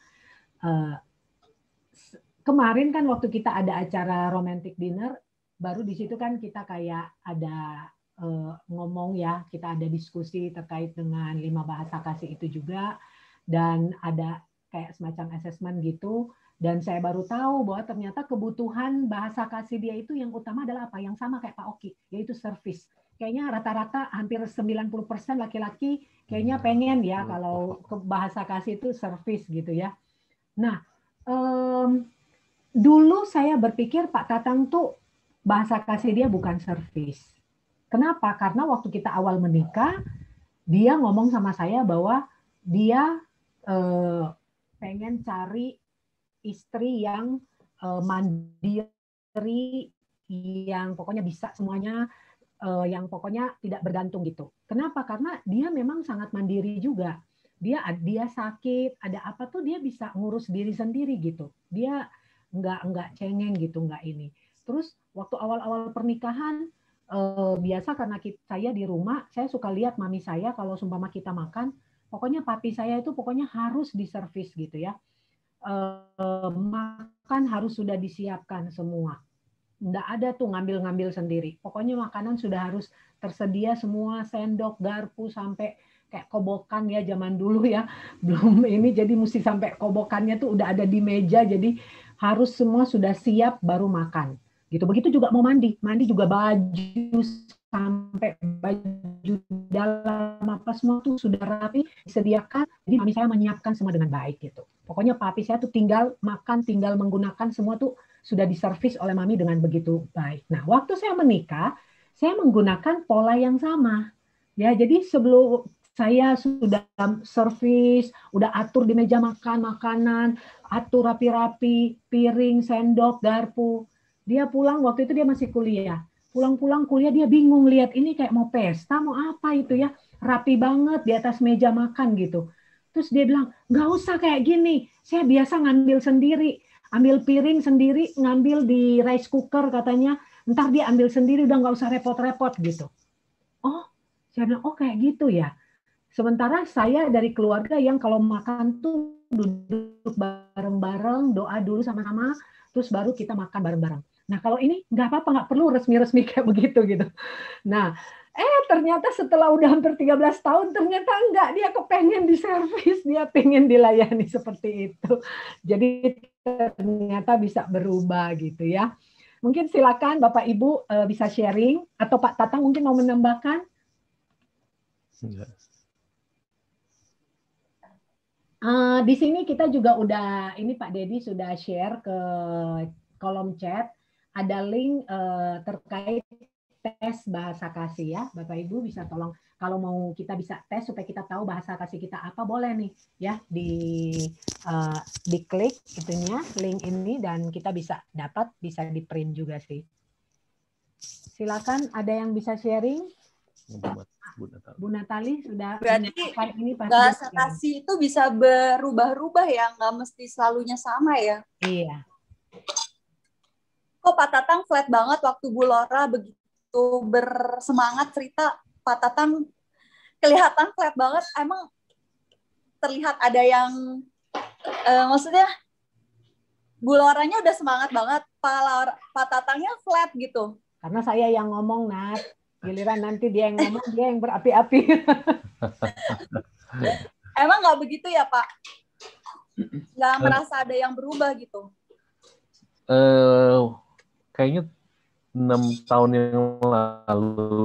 Kemarin kan waktu kita ada acara romantic dinner, baru di situ kan kita kayak ada ngomong ya, kita ada diskusi terkait dengan 5 bahasa kasih itu juga, dan ada kayak semacam assessment gitu. Dan saya baru tahu bahwa ternyata kebutuhan bahasa kasih dia itu yang utama adalah apa? Yang sama kayak Pak Oki, yaitu service. Kayaknya rata-rata hampir 90% laki-laki kayaknya pengen ya kalau ke bahasa kasih itu service gitu ya. Nah, dulu saya berpikir Pak Tatang tuh bahasa kasih dia bukan service. Kenapa? Karena waktu kita awal menikah, dia ngomong sama saya bahwa dia pengen cari istri yang mandiri, yang pokoknya bisa semuanya, yang pokoknya tidak bergantung gitu. Kenapa? Karena dia memang sangat mandiri juga. Dia sakit, ada apa tuh dia bisa ngurus diri sendiri gitu. Dia nggak cengeng gitu, nggak ini. Terus waktu awal-awal pernikahan, biasa karena saya di rumah, saya suka lihat mami saya kalau sumpama kita makan, pokoknya papi saya itu pokoknya harus diservis gitu ya. Makan harus sudah disiapkan semua. Nggak ada tuh ngambil-ngambil sendiri. Pokoknya makanan sudah harus tersedia semua, sendok, garpu, sampai kayak kobokan ya zaman dulu ya. Belum ini, jadi mesti sampai kobokannya tuh udah ada di meja, jadi harus semua sudah siap baru makan. Gitu. Begitu juga mau mandi juga baju sampai baju dalam apa semua tuh sudah rapi disediakan. Jadi mami saya menyiapkan semua dengan baik gitu. Pokoknya papi saya tuh tinggal makan, tinggal menggunakan, semua tuh sudah diservis oleh mami dengan begitu baik. Nah, waktu saya menikah, saya menggunakan pola yang sama. Ya, jadi Saya sudah servis, udah atur di meja makan, makanan, atur rapi-rapi, piring, sendok, garpu. Dia pulang, waktu itu dia masih kuliah. Pulang-pulang kuliah dia bingung lihat ini kayak mau pesta, mau apa itu ya. Rapi banget di atas meja makan gitu. Terus dia bilang, nggak usah kayak gini, saya biasa ngambil sendiri. Ambil piring sendiri, ngambil di rice cooker katanya, ntar dia ambil sendiri, udah nggak usah repot-repot gitu. Oh, saya bilang, oh kayak gitu ya. Sementara saya dari keluarga yang kalau makan tuh duduk bareng-bareng, doa dulu sama-sama, terus baru kita makan bareng-bareng. Nah kalau ini nggak apa-apa, nggak perlu resmi-resmi kayak begitu gitu. Nah, ternyata setelah udah hampir 13 tahun, ternyata enggak, dia kepengen diservis, dia pengen dilayani seperti itu. Jadi ternyata bisa berubah gitu ya. Mungkin silakan Bapak Ibu bisa sharing, atau Pak Tatang mungkin mau menambahkan. Di sini kita juga udah, ini Pak Dedi sudah share ke kolom chat, ada link terkait tes bahasa kasih ya. Bapak Ibu bisa tolong, kalau mau kita bisa tes supaya kita tahu bahasa kasih kita apa, boleh nih ya, diklik itunya, link ini, dan kita bisa dapat, bisa di print juga sih. Silakan, ada yang bisa sharing? Bu Natali sudah. Berarti ini bahasa kasih itu bisa berubah-ubah ya, nggak mesti selalunya sama ya? Iya. Kok Pak Tatang flat banget waktu Bu Lora begitu bersemangat cerita, Pak Tatang kelihatan flat banget. Emang terlihat ada yang, maksudnya Bu Loranya udah semangat banget, Pak Tatangnya flat gitu. Karena saya yang ngomong, Nat. Giliran nanti dia yang ngomong, dia yang berapi-api. Emang nggak begitu ya, Pak? Nggak merasa ada yang berubah gitu? Kayaknya 6 tahun yang lalu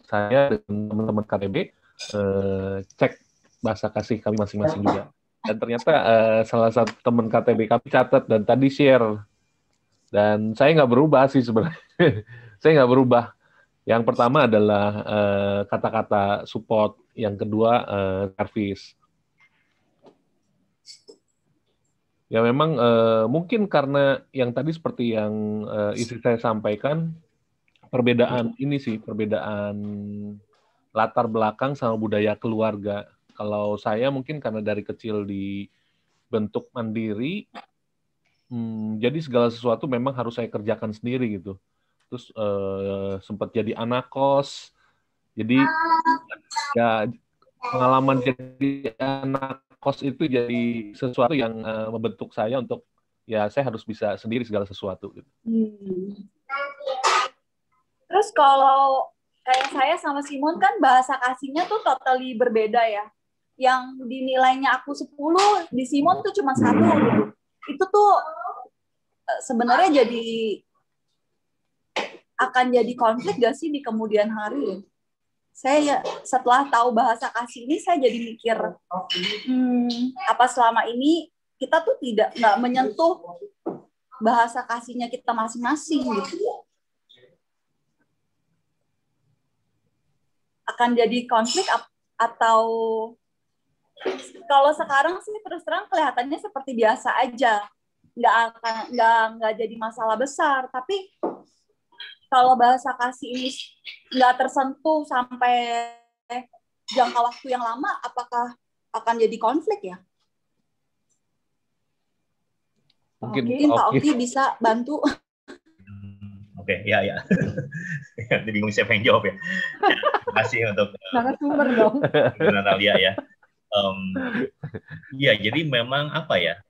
saya dengan teman-teman KTB cek bahasa kasih kami masing-masing juga. Dan ternyata salah satu teman KTB kami catat dan tadi share. Dan saya nggak berubah sih sebenarnya. Saya nggak berubah. Yang pertama adalah kata-kata support. Yang kedua service. Ya memang mungkin karena yang tadi seperti yang istri saya sampaikan, perbedaan ini sih, perbedaan latar belakang sama budaya keluarga. Kalau saya mungkin karena dari kecil dibentuk mandiri, jadi segala sesuatu memang harus saya kerjakan sendiri gitu. Terus sempat jadi anak kos, jadi ya pengalaman jadi anak kos itu jadi sesuatu yang membentuk saya untuk ya saya harus bisa sendiri segala sesuatu. Gitu. Terus kalau kayak saya sama Simon kan bahasa kasihnya tuh totally berbeda ya. Yang dinilainya aku 10, di Simon tuh cuma 1 gitu. Itu tuh sebenarnya akan jadi konflik gak sih di kemudian hari? Saya setelah tahu bahasa kasih ini, saya jadi mikir, apa selama ini kita tuh nggak menyentuh bahasa kasihnya kita masing-masing gitu. Akan jadi konflik atau kalau sekarang sih terus terang kelihatannya seperti biasa aja. Nggak jadi masalah besar, tapi kalau bahasa kasih ini nggak tersentuh sampai jangka waktu yang lama, apakah akan jadi konflik ya? Mungkin Pak Oki bisa bantu. Oke, ya. Jadi bingung siapa yang jawab ya. Terima kasih untuk narasumber dong. Natalia ya. Ya, jadi memang apa ya,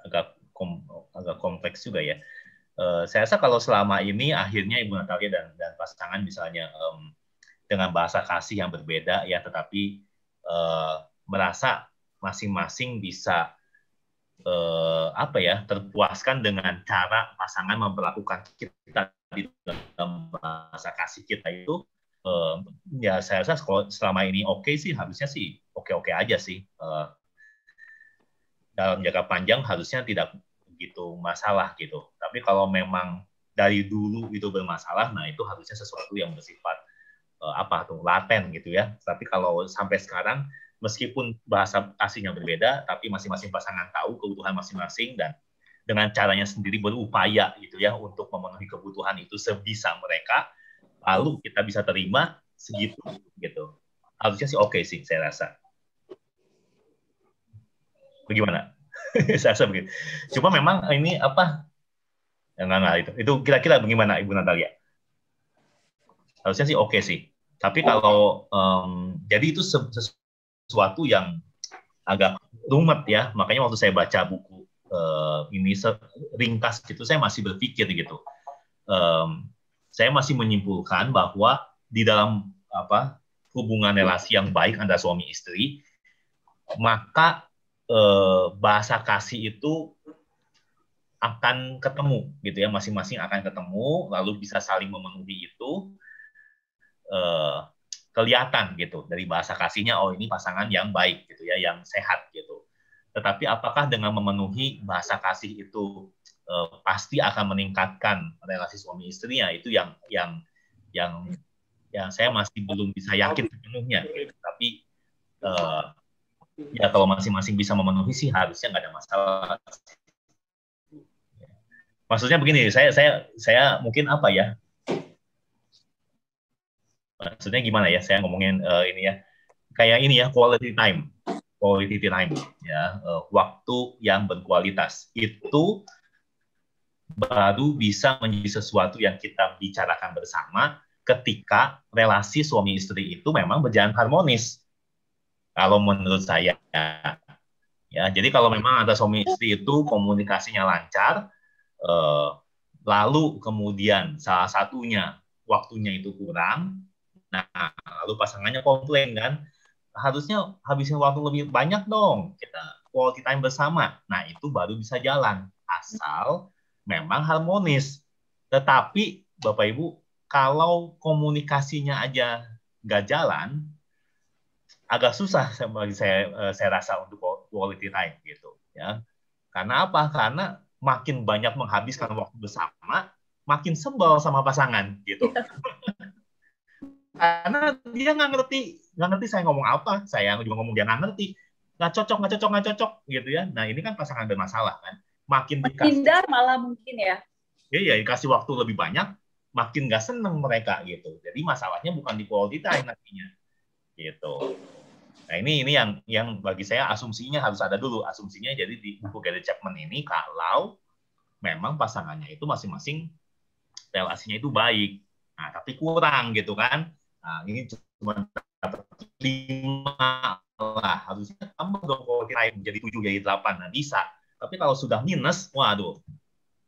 agak kompleks juga ya. Saya rasa kalau selama ini akhirnya Ibu Natalia dan pasangan misalnya dengan bahasa kasih yang berbeda ya, tetapi merasa masing-masing bisa terpuaskan dengan cara pasangan memperlakukan kita di dalam bahasa kasih kita itu, ya saya rasa kalau selama ini oke sih, harusnya sih oke aja sih. Dalam jangka panjang harusnya tidak begitu masalah gitu. Tapi kalau memang dari dulu itu bermasalah, nah itu harusnya sesuatu yang bersifat laten gitu ya. Tapi kalau sampai sekarang, meskipun bahasa aslinya berbeda, tapi masing-masing pasangan tahu kebutuhan masing-masing dan dengan caranya sendiri berupaya gitu ya untuk memenuhi kebutuhan itu sebisa mereka, lalu kita bisa terima segitu gitu. Harusnya sih oke sih, saya rasa. Bagaimana? Saya rasa begitu. Cuma memang ini apa? Enggak itu. Itu kira-kira bagaimana Ibu Natalia? Harusnya sih oke sih. Tapi kalau jadi itu sesuatu yang agak rumit ya. Makanya waktu saya baca buku ini ringkas gitu, saya masih berpikir gitu. Saya masih menyimpulkan bahwa di dalam hubungan relasi yang baik antara suami istri, maka bahasa kasih itu akan ketemu gitu ya, masing-masing akan ketemu, lalu bisa saling memenuhi itu, kelihatan gitu dari bahasa kasihnya, oh ini pasangan yang baik gitu ya, yang sehat gitu. Tetapi apakah dengan memenuhi bahasa kasih itu pasti akan meningkatkan relasi suami istrinya, itu yang saya masih belum bisa yakin sepenuhnya gitu. Tapi ya kalau masing-masing bisa memenuhi sih harusnya nggak ada masalah. Maksudnya begini, saya mungkin apa ya? Maksudnya gimana ya? Saya ngomongin ini ya, kayak ini ya, quality time ya, waktu yang berkualitas itu baru bisa menjadi sesuatu yang kita bicarakan bersama ketika relasi suami istri itu memang berjalan harmonis. Kalau menurut saya ya, jadi kalau memang ada suami istri itu komunikasinya lancar, lalu kemudian salah satunya waktunya itu kurang, nah lalu pasangannya komplain kan, harusnya habisin waktu lebih banyak dong, kita quality time bersama. Nah itu baru bisa jalan, asal memang harmonis. Tetapi Bapak Ibu, kalau komunikasinya aja nggak jalan, agak susah saya rasa untuk quality time gitu ya. Karena apa? Karena makin banyak menghabiskan waktu bersama, makin sebel sama pasangan gitu. Karena dia nggak ngerti saya ngomong apa, saya juga ngomong dia nggak ngerti, nggak cocok gitu ya. Nah ini kan pasangan bermasalah kan, makin menghindar malah mungkin ya. Iya, dikasih waktu lebih banyak, makin nggak seneng mereka gitu. Jadi masalahnya bukan di quality time nantinya gitu. Nah ini yang bagi saya asumsinya harus ada dulu, asumsinya. Jadi di buku Gary Chapman ini, kalau memang pasangannya itu masing-masing relasinya itu baik, nah tapi kurang gitu kan. Nah, ini cuma dapat 5 lah, harusnya tambah dong kalau kita menjadi 7 jadi 8, nah bisa. Tapi kalau sudah minus, waduh,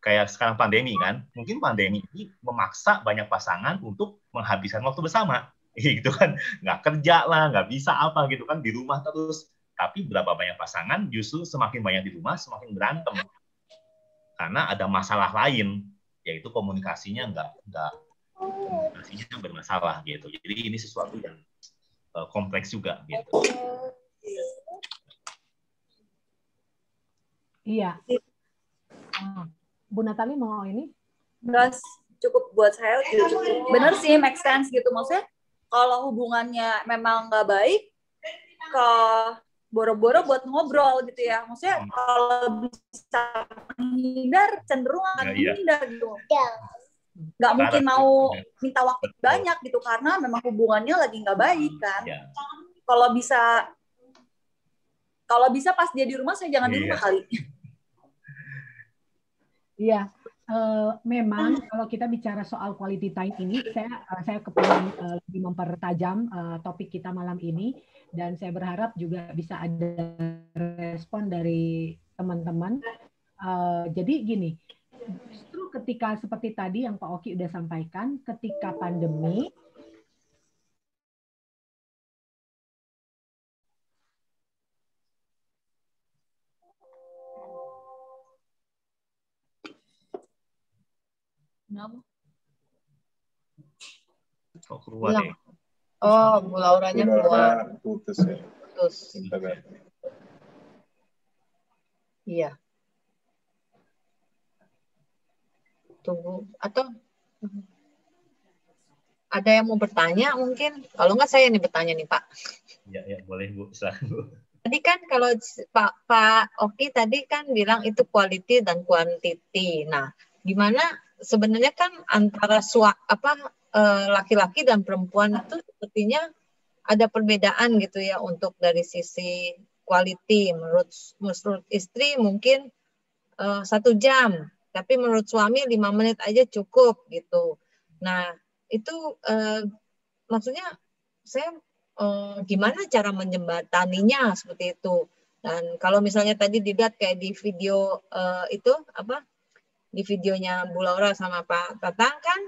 kayak sekarang pandemi kan, mungkin pandemi ini memaksa banyak pasangan untuk menghabiskan waktu bersama, gitu kan, nggak kerja lah, nggak bisa apa gitu kan, di rumah terus. Tapi berapa banyak pasangan justru semakin banyak di rumah semakin berantem karena ada masalah lain, yaitu komunikasinya komunikasinya bermasalah gitu. Jadi ini sesuatu yang kompleks juga gitu. Iya. Bu Natali mau ini? Beras cukup buat saya, cukup. Bener sih, make sense gitu. Maksudnya kalau hubungannya memang nggak baik, ke boro-boro buat ngobrol gitu ya. Maksudnya kalau bisa menghindar, cenderung akan menghindar gitu. Nggak mungkin mau minta waktu banyak gitu, karena memang hubungannya lagi nggak baik kan. Kalau bisa pas dia di rumah, saya jangan di rumah kali. Iya, memang kalau kita bicara soal quality time ini, saya kepingin lebih mempertajam topik kita malam ini, dan saya berharap juga bisa ada respon dari teman-teman. Jadi gini, justru ketika seperti tadi yang Pak Oki udah sampaikan, ketika pandemi, Keluar ya. Oh, Bu Lauranya keluar. Putus ya. Putus. Iya. gitu Bu. Atau ada yang mau bertanya mungkin? Kalau nggak saya nih bertanya nih Pak. Ya, boleh Bu, silakan Bu. Tadi kan kalau Pak Oki tadi kan bilang itu quality dan quantity. Nah, gimana sebenarnya kan antara laki-laki dan perempuan itu sepertinya ada perbedaan gitu ya untuk dari sisi quality. Menurut istri mungkin 1 jam, tapi menurut suami 5 menit aja cukup gitu. Nah, itu maksudnya saya gimana cara menjembataninya seperti itu. Dan kalau misalnya tadi dilihat kayak di video di videonya Bu Laura sama Pak Tatang kan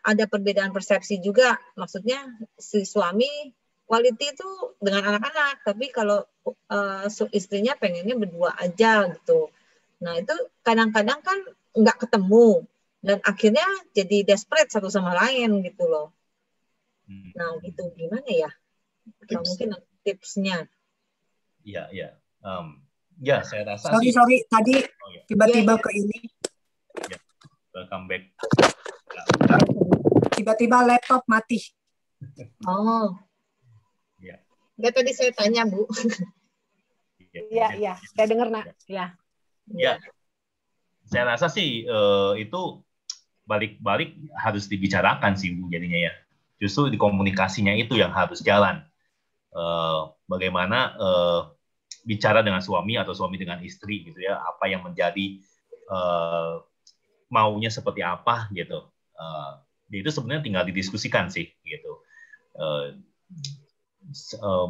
ada perbedaan persepsi juga. Maksudnya si suami quality itu dengan anak-anak, tapi kalau istrinya pengennya berdua aja gitu. Nah itu kadang-kadang kan nggak ketemu dan akhirnya jadi desperate satu sama lain gitu loh. Nah gitu gimana ya? Atau mungkin tipsnya? Iya. Ya saya rasa sorry tadi tiba-tiba ke ini. Ya, welcome back. Tiba-tiba laptop mati. Oh. Ya. Nggak, tadi saya tanya Bu. Iya, saya dengar nak. Ya. Saya rasa sih itu balik-balik harus dibicarakan sih Bu jadinya ya. Justru di komunikasinya itu yang harus jalan. Bagaimana bicara dengan suami atau suami dengan istri gitu ya, apa yang menjadi maunya seperti apa gitu. Itu sebenarnya tinggal didiskusikan sih gitu.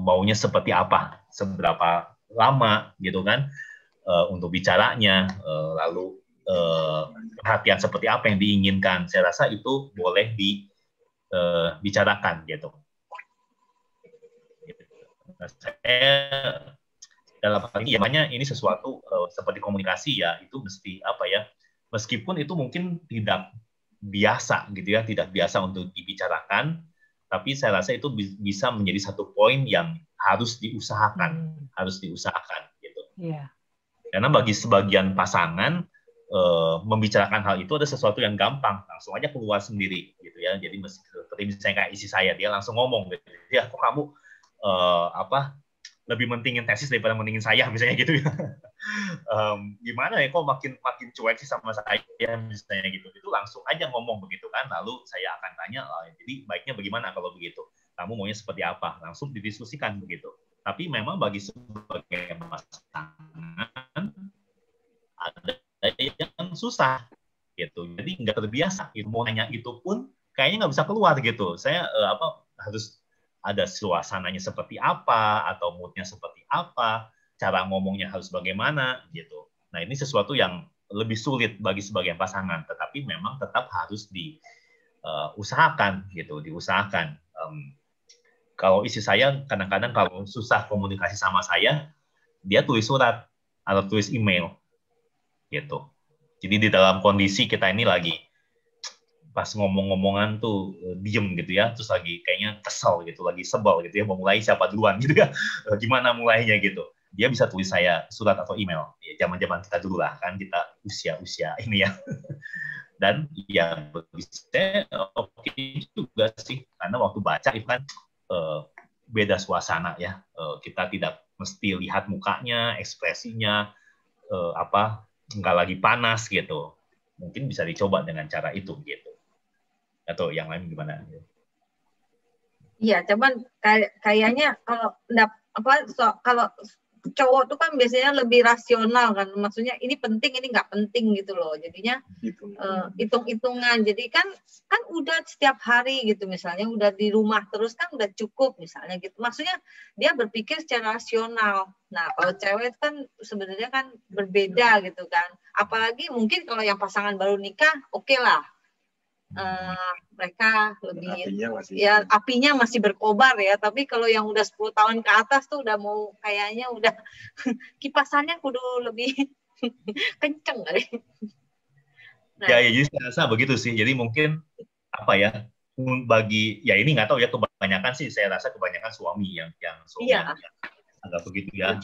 Maunya seperti apa, seberapa lama gitu kan untuk bicaranya, lalu perhatian seperti apa yang diinginkan. Saya rasa itu boleh dibicarakan gitu. Saya dalam hal ini namanya ini sesuatu seperti komunikasi ya, itu mesti apa ya, meskipun itu mungkin tidak biasa gitu ya, tidak biasa untuk dibicarakan, tapi saya rasa itu bisa menjadi satu poin yang harus diusahakan gitu. Yeah. Karena bagi sebagian pasangan membicarakan hal itu ada sesuatu yang gampang, langsung aja keluar sendiri gitu ya. Jadi seperti misalnya kayak istri saya, dia langsung ngomong gitu ya, kok kamu lebih mentingin tesis daripada mentingin saya misalnya gitu ya. Gimana ya kok makin cuek sih sama saya misalnya gitu. Itu langsung aja ngomong begitu kan. Lalu saya akan tanya, jadi baiknya bagaimana kalau begitu? Kamu maunya seperti apa? Langsung didiskusikan begitu. Tapi memang bagi sebagian pasangan ada yang susah gitu. Jadi nggak terbiasa. Mau nanya itu pun kayaknya nggak bisa keluar gitu. Saya harus ada suasananya seperti apa, atau moodnya seperti apa, cara ngomongnya harus bagaimana, gitu. Nah, ini sesuatu yang lebih sulit bagi sebagian pasangan, tetapi memang tetap harus diusahakan, gitu, diusahakan. Kalau istri saya, kadang-kadang kalau susah komunikasi sama saya, dia tulis surat, atau tulis email, gitu. Jadi di dalam kondisi kita ini lagi pas ngomong-ngomongan tuh diem gitu ya, terus lagi kayaknya kesel gitu, lagi sebel gitu ya, mau mulai siapa duluan gitu ya, gimana mulainya gitu. Dia bisa tulis saya surat atau email, ya, zaman-zaman kita dulu lah, kan kita usia-usia ini ya. Dan ya bagi saya oke juga sih, karena waktu baca itu kan beda suasana ya, kita tidak mesti lihat mukanya, ekspresinya, nggak lagi panas gitu. Mungkin bisa dicoba dengan cara itu gitu. Atau yang lain gimana? Iya, cuman kayaknya kalau cowok tuh kan biasanya lebih rasional kan, maksudnya ini penting ini nggak penting gitu loh, jadinya hitung-hitungan. Jadi kan udah setiap hari gitu, misalnya udah di rumah terus kan udah cukup misalnya gitu. Maksudnya dia berpikir secara rasional. Nah kalau cewek kan sebenarnya kan berbeda gitu kan. Apalagi mungkin kalau yang pasangan baru nikah, oke lah. Mereka lebih apinya masih berkobar ya, tapi kalau yang udah 10 tahun ke atas tuh udah mau kayaknya udah kipasannya kudu lebih kenceng kali. Nah, ya jadi saya rasa begitu sih. Jadi mungkin bagi ya ini nggak tahu ya, kebanyakan sih saya rasa kebanyakan suami yang suami agak begitu ya.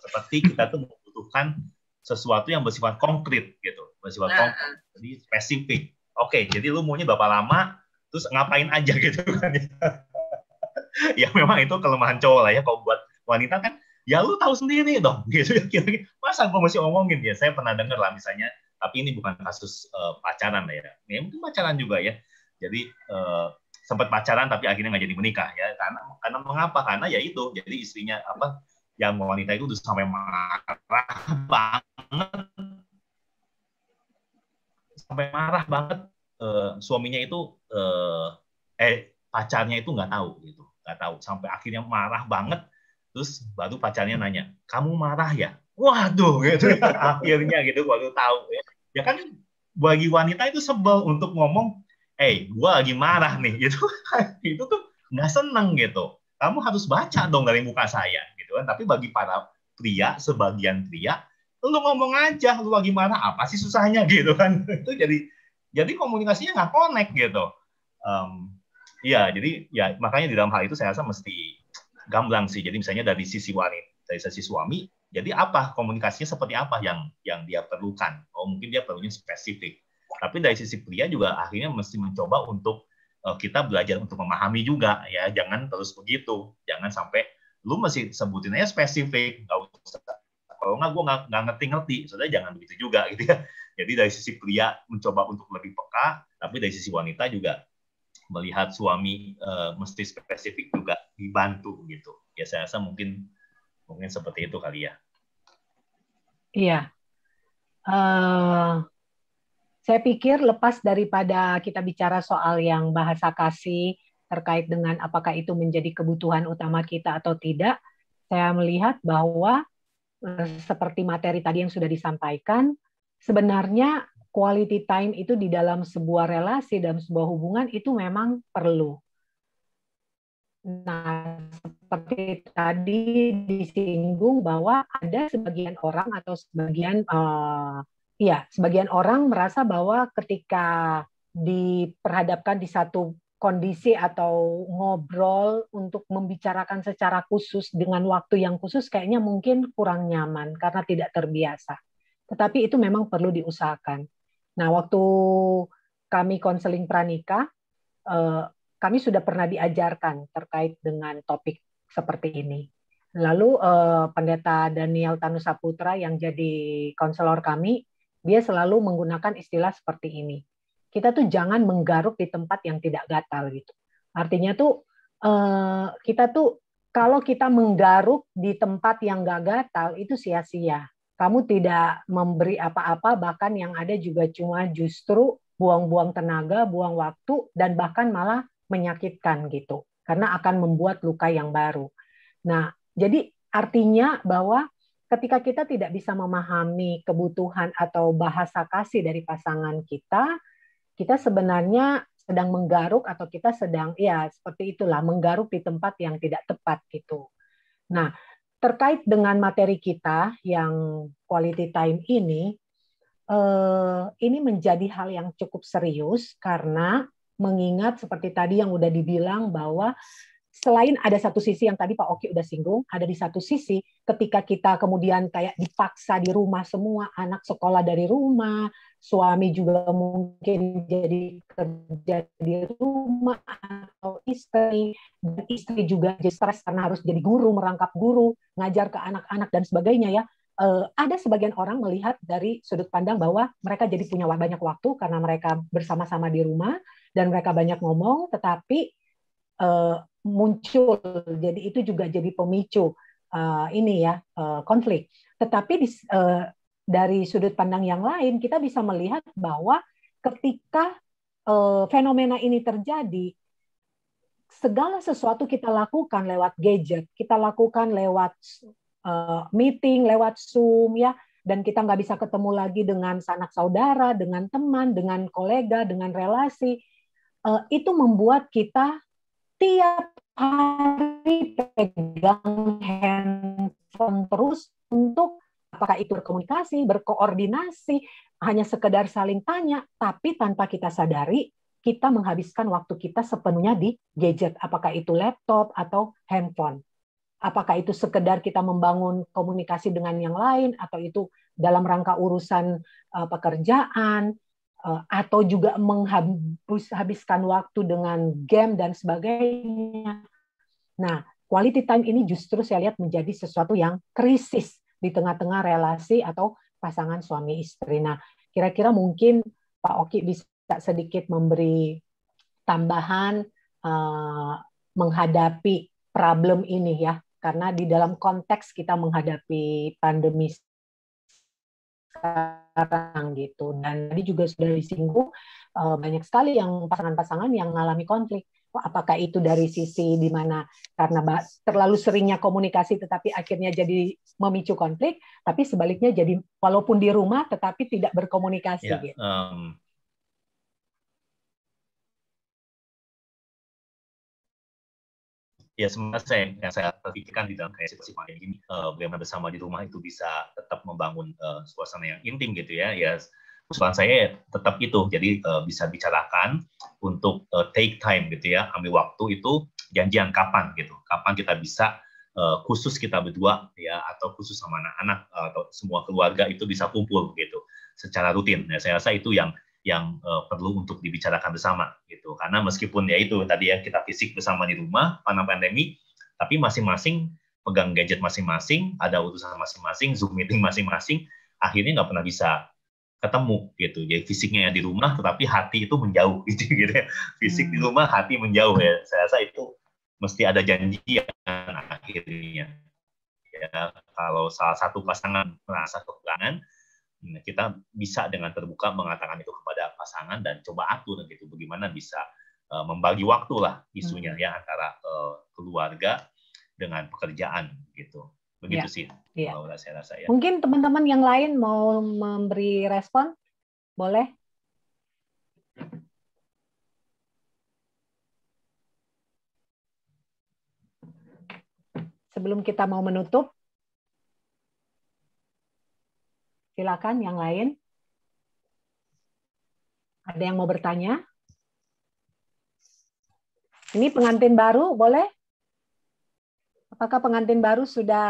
Seperti kita tuh membutuhkan sesuatu yang bersifat konkret gitu, bersifat konkret, jadi spesifik. Oke, jadi lu maunya berapa lama, terus ngapain aja gitu kan. Ya memang itu kelemahan cowok lah ya. Kalau buat wanita kan, ya lu tahu sendiri dong. Gitu. Masa gue mesti ngomongin ya? Saya pernah dengar lah misalnya, tapi ini bukan kasus pacaran lah ya. Ya mungkin pacaran juga ya. Jadi sempat pacaran tapi akhirnya nggak jadi menikah ya. Karena mengapa? Karena ya itu. Jadi istrinya yang wanita itu udah sampai marah banget, suaminya itu pacarnya itu nggak tahu gitu, nggak tahu sampai akhirnya marah banget, terus baru pacarnya nanya, kamu marah ya? Waduh gitu. Akhirnya gitu baru tahu ya kan, bagi wanita itu sebel untuk ngomong, gua lagi marah nih gitu. Itu tuh nggak seneng gitu. Kamu harus baca dong dari muka saya gitu kan. Tapi bagi para pria, sebagian pria, lu ngomong aja lu lagi marah, apa sih susahnya gitu kan. Itu jadi komunikasinya nggak connect gitu. Ya jadi ya makanya di dalam hal itu saya rasa mesti gamblang sih. Jadi misalnya dari sisi wanita, dari sisi suami, jadi apa komunikasinya seperti apa yang dia perlukan. Mungkin dia perlunya spesifik. Tapi dari sisi pria juga akhirnya mesti mencoba untuk kita belajar untuk memahami juga ya. Jangan terus begitu. Jangan sampai lu mesti sebutin aja spesifik. Nggak usah. Kalau nggak, gue nggak ngerti-ngerti. Saudara jangan begitu juga gitu ya. Jadi dari sisi pria mencoba untuk lebih peka, tapi dari sisi wanita juga melihat suami mesti spesifik juga dibantu gitu. Ya saya rasa mungkin seperti itu kali ya. Iya. Saya pikir lepas daripada kita bicara soal yang bahasa kasih terkait dengan apakah itu menjadi kebutuhan utama kita atau tidak, saya melihat bahwa seperti materi tadi yang sudah disampaikan, sebenarnya quality time itu di dalam sebuah relasi, dalam sebuah hubungan itu memang perlu. Nah, seperti tadi disinggung bahwa ada sebagian orang atau sebagian orang merasa bahwa ketika diperhadapkan di satu kondisi atau ngobrol untuk membicarakan secara khusus dengan waktu yang khusus kayaknya mungkin kurang nyaman karena tidak terbiasa. Tetapi itu memang perlu diusahakan. Nah, waktu kami konseling pranikah, kami sudah pernah diajarkan terkait dengan topik seperti ini. Lalu Pendeta Daniel Tanusaputra yang jadi konselor kami, dia selalu menggunakan istilah seperti ini. Kita tuh jangan menggaruk di tempat yang tidak gatal gitu. Artinya tuh kita tuh kalau kita menggaruk di tempat yang nggak gatal itu sia-sia. Kamu tidak memberi apa-apa, bahkan yang ada juga cuma justru buang-buang tenaga, buang waktu, dan bahkan malah menyakitkan gitu. Karena akan membuat luka yang baru. Nah, jadi artinya bahwa ketika kita tidak bisa memahami kebutuhan atau bahasa kasih dari pasangan kita, kita sebenarnya sedang menggaruk atau kita sedang, ya seperti itulah, menggaruk di tempat yang tidak tepat gitu. Nah, terkait dengan materi kita yang quality time ini menjadi hal yang cukup serius karena mengingat seperti tadi yang udah dibilang bahwa selain ada satu sisi yang tadi Pak Oki udah singgung, ada di satu sisi ketika kita kemudian kayak dipaksa di rumah semua, anak sekolah dari rumah, suami juga mungkin jadi kerja di rumah atau istri, dan istri juga jadi stres karena harus jadi guru, merangkap guru, ngajar ke anak-anak dan sebagainya ya. Ada sebagian orang melihat dari sudut pandang bahwa mereka jadi punya banyak waktu karena mereka bersama-sama di rumah dan mereka banyak ngomong, tetapi muncul, jadi itu juga jadi pemicu konflik. Tetapi dari sudut pandang yang lain kita bisa melihat bahwa ketika fenomena ini terjadi, segala sesuatu kita lakukan lewat gadget, kita lakukan lewat meeting, lewat Zoom ya, dan kita nggak bisa ketemu lagi dengan sanak saudara, dengan teman, dengan kolega, dengan relasi, itu membuat kita tiap hari pegang handphone terus untuk apakah itu berkomunikasi, berkoordinasi, hanya sekedar saling tanya, tapi tanpa kita sadari, kita menghabiskan waktu kita sepenuhnya di gadget, apakah itu laptop atau handphone. Apakah itu sekedar kita membangun komunikasi dengan yang lain, atau itu dalam rangka urusan pekerjaan, atau juga menghabiskan waktu dengan game dan sebagainya. Nah, quality time ini justru saya lihat menjadi sesuatu yang krisis di tengah-tengah relasi atau pasangan suami istri. Nah, kira-kira mungkin Pak Oki bisa sedikit memberi tambahan menghadapi problem ini ya, karena di dalam konteks kita menghadapi pandemi sekarang gitu. Dan tadi juga sudah disinggung banyak sekali yang pasangan-pasangan yang mengalami konflik. Apakah itu dari sisi di mana karena terlalu seringnya komunikasi tetapi akhirnya jadi memicu konflik, tapi sebaliknya jadi walaupun di rumah tetapi tidak berkomunikasi Ya, gitu. Ya, sebenarnya yang saya pikirkan di dalam kayak situasi kayak gini, bagaimana bersama di rumah itu bisa tetap membangun suasana yang intim gitu ya. Ya, usulan saya tetap itu, jadi bisa bicarakan untuk take time gitu ya, ambil waktu itu janjian kapan gitu, kapan kita bisa khusus kita berdua ya, atau khusus sama anak-anak atau semua keluarga itu bisa kumpul gitu secara rutin. Ya, saya rasa itu yang perlu untuk dibicarakan bersama gitu, karena meskipun ya itu tadi ya kita fisik bersama di rumah karena pandemi, tapi masing-masing pegang gadget masing-masing, ada urusan masing-masing, Zoom meeting masing-masing, akhirnya nggak pernah bisa ketemu gitu. Jadi fisiknya ya di rumah, tetapi hati itu menjauh gitu ya. Fisik di rumah, hati menjauh ya. Saya rasa itu mesti ada janjian akhirnya. Ya, kalau salah satu pasangan merasa kekurangan, kita bisa dengan terbuka mengatakan itu kepada pasangan dan coba atur gitu, bagaimana bisa membagi waktu lah isunya ya antara keluarga dengan pekerjaan gitu. Begitu sih. Ya. Saya rasa ya. Mungkin teman-teman yang lain mau memberi respon, boleh? Sebelum kita mau menutup, silakan yang lain. Ada yang mau bertanya? Ini pengantin baru, boleh? Apakah pengantin baru sudah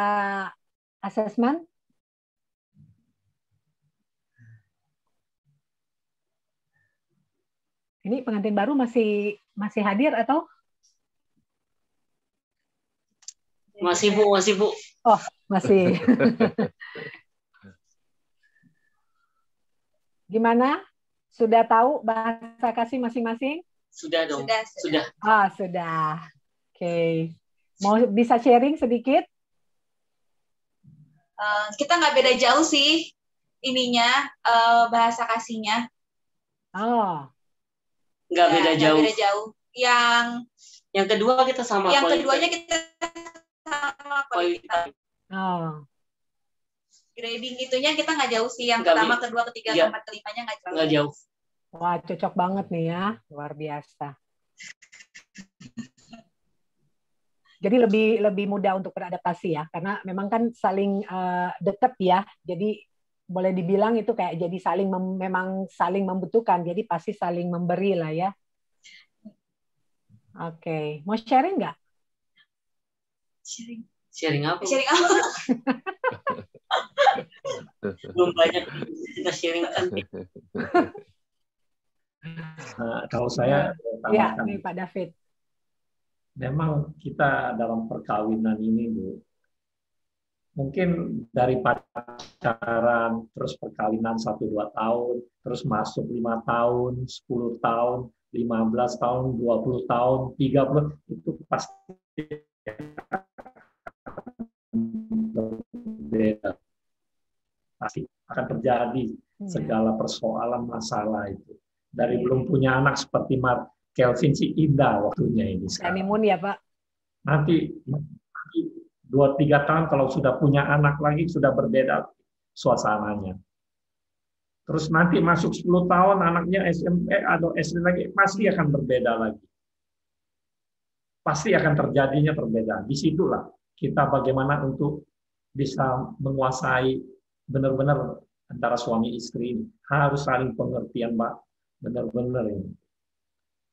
asesmen? Ini pengantin baru masih hadir atau? Masih Bu. Oh, masih. Gimana? Sudah tahu bahasa kasih masing-masing? Sudah dong. Sudah. Ah, sudah. Oke. Mau bisa sharing sedikit? Kita nggak beda jauh sih ininya, bahasa kasihnya. Oh. Nggak beda jauh. Nggak beda jauh. Yang kedua kita sama. Yang keduanya kita sama quality time. Oh. Grading itunya kita nggak jauh sih. Yang pertama, kedua, ketiga, keempat, kelimanya nggak jauh. Wah, cocok banget nih ya. Luar biasa. Jadi lebih mudah untuk beradaptasi ya, karena memang kan saling dekat ya. Jadi boleh dibilang itu kayak jadi memang saling membutuhkan. Jadi pasti saling memberi lah ya. Oke, mau sharing nggak? Sharing apa? Belum banyak kita sharing kan. Kalau saya ya, nih Pak David. Memang kita dalam perkawinan ini, Bu, mungkin dari pacaran, terus perkawinan 1-2 tahun, terus masuk 5 tahun, 10 tahun, 15 tahun, 20 tahun, 30, itu pasti berbeda. Pasti akan terjadi segala persoalan masalah itu. Dari belum punya anak seperti Kelvin sih indah waktunya ini sekarang. Honeymoon ya Pak. Nanti 2-3 tahun kalau sudah punya anak lagi sudah berbeda suasananya. Terus nanti masuk 10 tahun anaknya SMP atau SD lagi pasti akan berbeda lagi. Pasti akan terjadinya perbedaan. Disitulah kita bagaimana untuk bisa menguasai benar-benar antara suami istri ini. Harus saling pengertian, Pak. Benar-benar ini.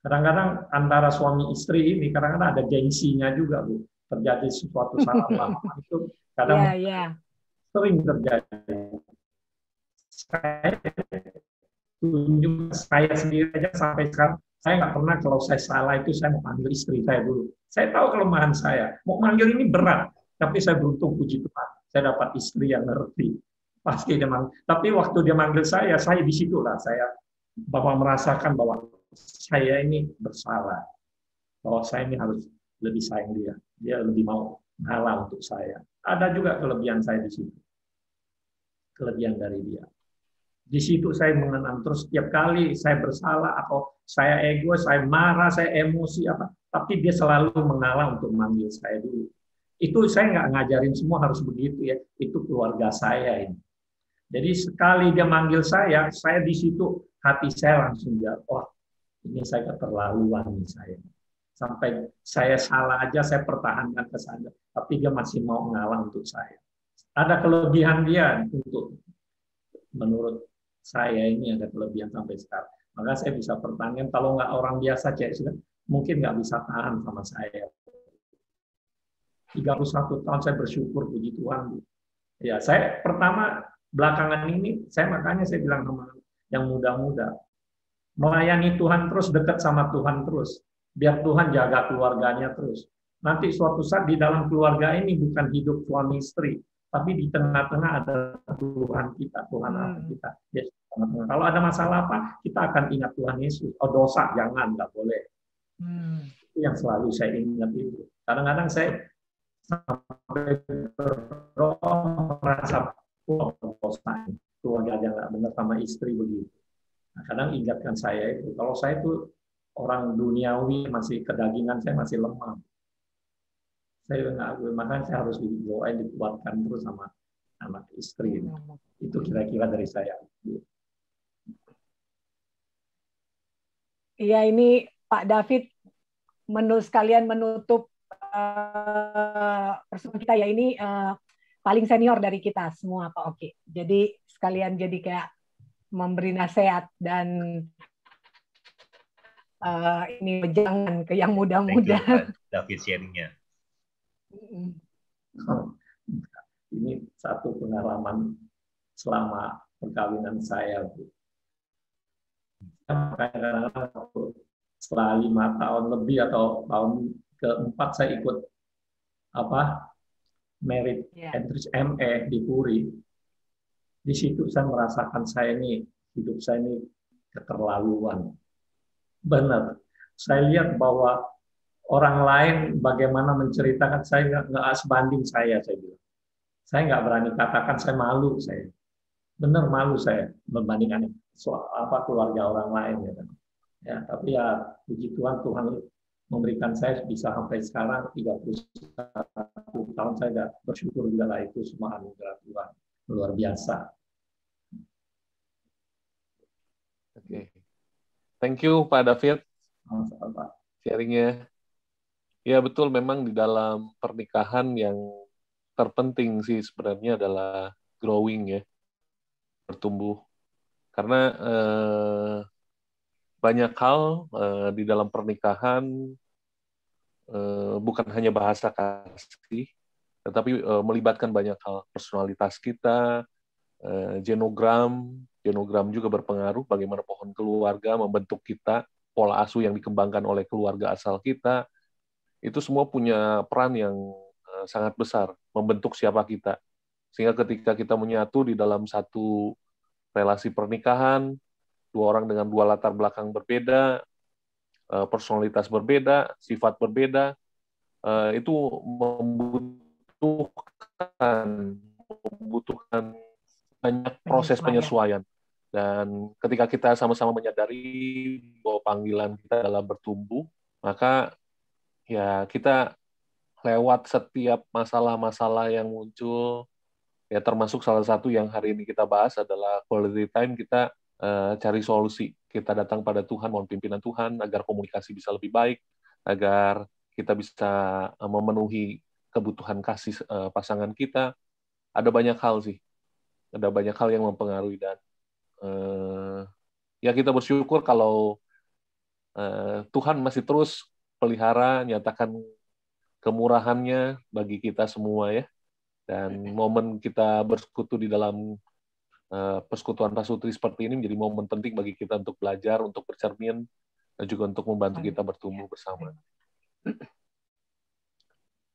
Kadang-kadang antara suami istri ini kadang-kadang ada gengsinya juga, Bu. Terjadi sesuatu salah paham itu kadang sering terjadi. Saya tunjuk saya sendiri aja sampai sekarang. Saya nggak pernah kalau saya salah itu saya mau panggil istri saya dulu. Saya tahu kelemahan saya. Mau manggil ini berat, tapi saya beruntung puji Tuhan. Saya dapat istri yang ngerti. Pasti dia manggil. Tapi waktu dia manggil saya disitulah saya bahwa merasakan bahwa saya ini bersalah. Bahwa saya ini harus lebih sayang dia. Dia lebih mau ngalah untuk saya. Ada juga kelebihan saya di situ. Kelebihan dari dia. Di situ saya mengenang terus setiap kali saya bersalah atau saya egois, saya marah, saya emosi apa, tapi dia selalu mengalah untuk memanggil saya dulu. Itu saya nggak ngajarin semua harus begitu ya. Itu keluarga saya ini. Jadi sekali dia manggil saya di situ hati saya langsung jatuh. Wah, ini saya keterlaluan nih saya. Sampai saya salah aja saya pertahankan ke sana, tapi dia masih mau ngalah untuk saya. Ada kelebihan dia untuk menurut saya ini ada kelebihan sampai sekarang. Maka saya bisa pertanyaan, kalau nggak orang biasa mungkin nggak bisa tahan sama saya. 31 tahun saya bersyukur, puji Tuhan. Ya, saya pertama belakangan ini, makanya saya bilang sama yang muda-muda, melayani Tuhan terus, dekat sama Tuhan terus. Biar Tuhan jaga keluarganya terus. Nanti suatu saat di dalam keluarga ini bukan hidup suami istri, tapi di tengah-tengah ada Tuhan kita, Tuhan Allah kita. Yes. Kalau ada masalah apa, kita akan ingat Tuhan Yesus. Oh, dosa, jangan, nggak boleh. Itu yang selalu saya ingat itu. Kadang-kadang saya sampai berdoa merasa dosa, keluarga yang nggak benar sama istri begitu. Nah, kadang ingatkan saya itu, kalau saya itu orang duniawi, masih kedagingan, saya masih lemah. Saya nggak, makanya saya harus didoain, dikuatkan terus sama anak istri. Itu kira-kira dari saya. Iya, ini Pak David sekalian menutup persoalan kita ya, ini paling senior dari kita semua Pak Oki. Jadi sekalian jadi kayak memberi nasihat dan ini jangan ke yang muda-muda. David sharingnya. Ini satu pengalaman selama perkawinan saya, Bu. Setelah 5 tahun lebih atau tahun keempat saya ikut merit entrance ME di Puri. Di situ saya merasakan hidup saya ini keterlaluan. Benar. Saya lihat bahwa orang lain bagaimana menceritakan, saya nggak sebanding saya bilang. Saya nggak berani katakan, saya malu saya. Benar malu saya membandingkan soal keluarga orang lain ya kan. Ya, tapi ya puji Tuhan, Tuhan memberikan saya bisa sampai sekarang 31 tahun, saya bersyukur juga lah, itu semua anugerah Tuhan luar biasa. Oke. Thank you Pak David. Sama-sama. Sharingnya. Ya betul, memang di dalam pernikahan yang terpenting sih sebenarnya adalah growing ya, bertumbuh. Karena banyak hal di dalam pernikahan bukan hanya bahasa kasih, tetapi melibatkan banyak hal. Personalitas kita, genogram juga berpengaruh, bagaimana pohon keluarga membentuk kita, pola asuh yang dikembangkan oleh keluarga asal kita, itu semua punya peran yang sangat besar membentuk siapa kita. Sehingga ketika kita menyatu di dalam satu relasi pernikahan, dua orang dengan dua latar belakang berbeda, personalitas berbeda, sifat berbeda, itu membutuhkan banyak proses penyesuaian. Dan ketika kita sama-sama menyadari bahwa panggilan kita adalah bertumbuh, maka ya kita lewat setiap masalah-masalah yang muncul, ya termasuk salah satu yang hari ini kita bahas adalah quality time, kita cari solusi. Kita datang pada Tuhan, mohon pimpinan Tuhan agar komunikasi bisa lebih baik, agar kita bisa memenuhi kebutuhan kasih pasangan kita. Ada banyak hal sih, ada banyak hal yang mempengaruhi, dan ya kita bersyukur kalau Tuhan masih terus pelihara, nyatakan kemurahannya bagi kita semua ya. Dan momen kita bersekutu di dalam persekutuan pasutri seperti ini menjadi momen penting bagi kita untuk belajar, untuk bercermin, dan juga untuk membantu kita bertumbuh bersama.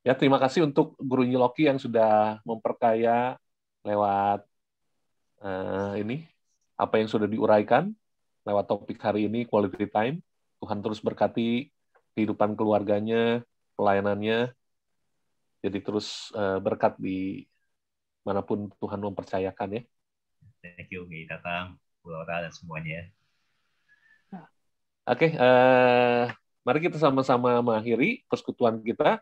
Ya, terima kasih untuk Guru Nyiloki yang sudah memperkaya lewat ini apa yang sudah diuraikan lewat topik hari ini, quality time. Tuhan terus berkati kehidupan keluarganya, pelayanannya, jadi terus berkat di manapun Tuhan mempercayakan ya. Thank you, Tatang, Bu Laura, dan semuanya. Oke, mari kita sama-sama mengakhiri persekutuan kita.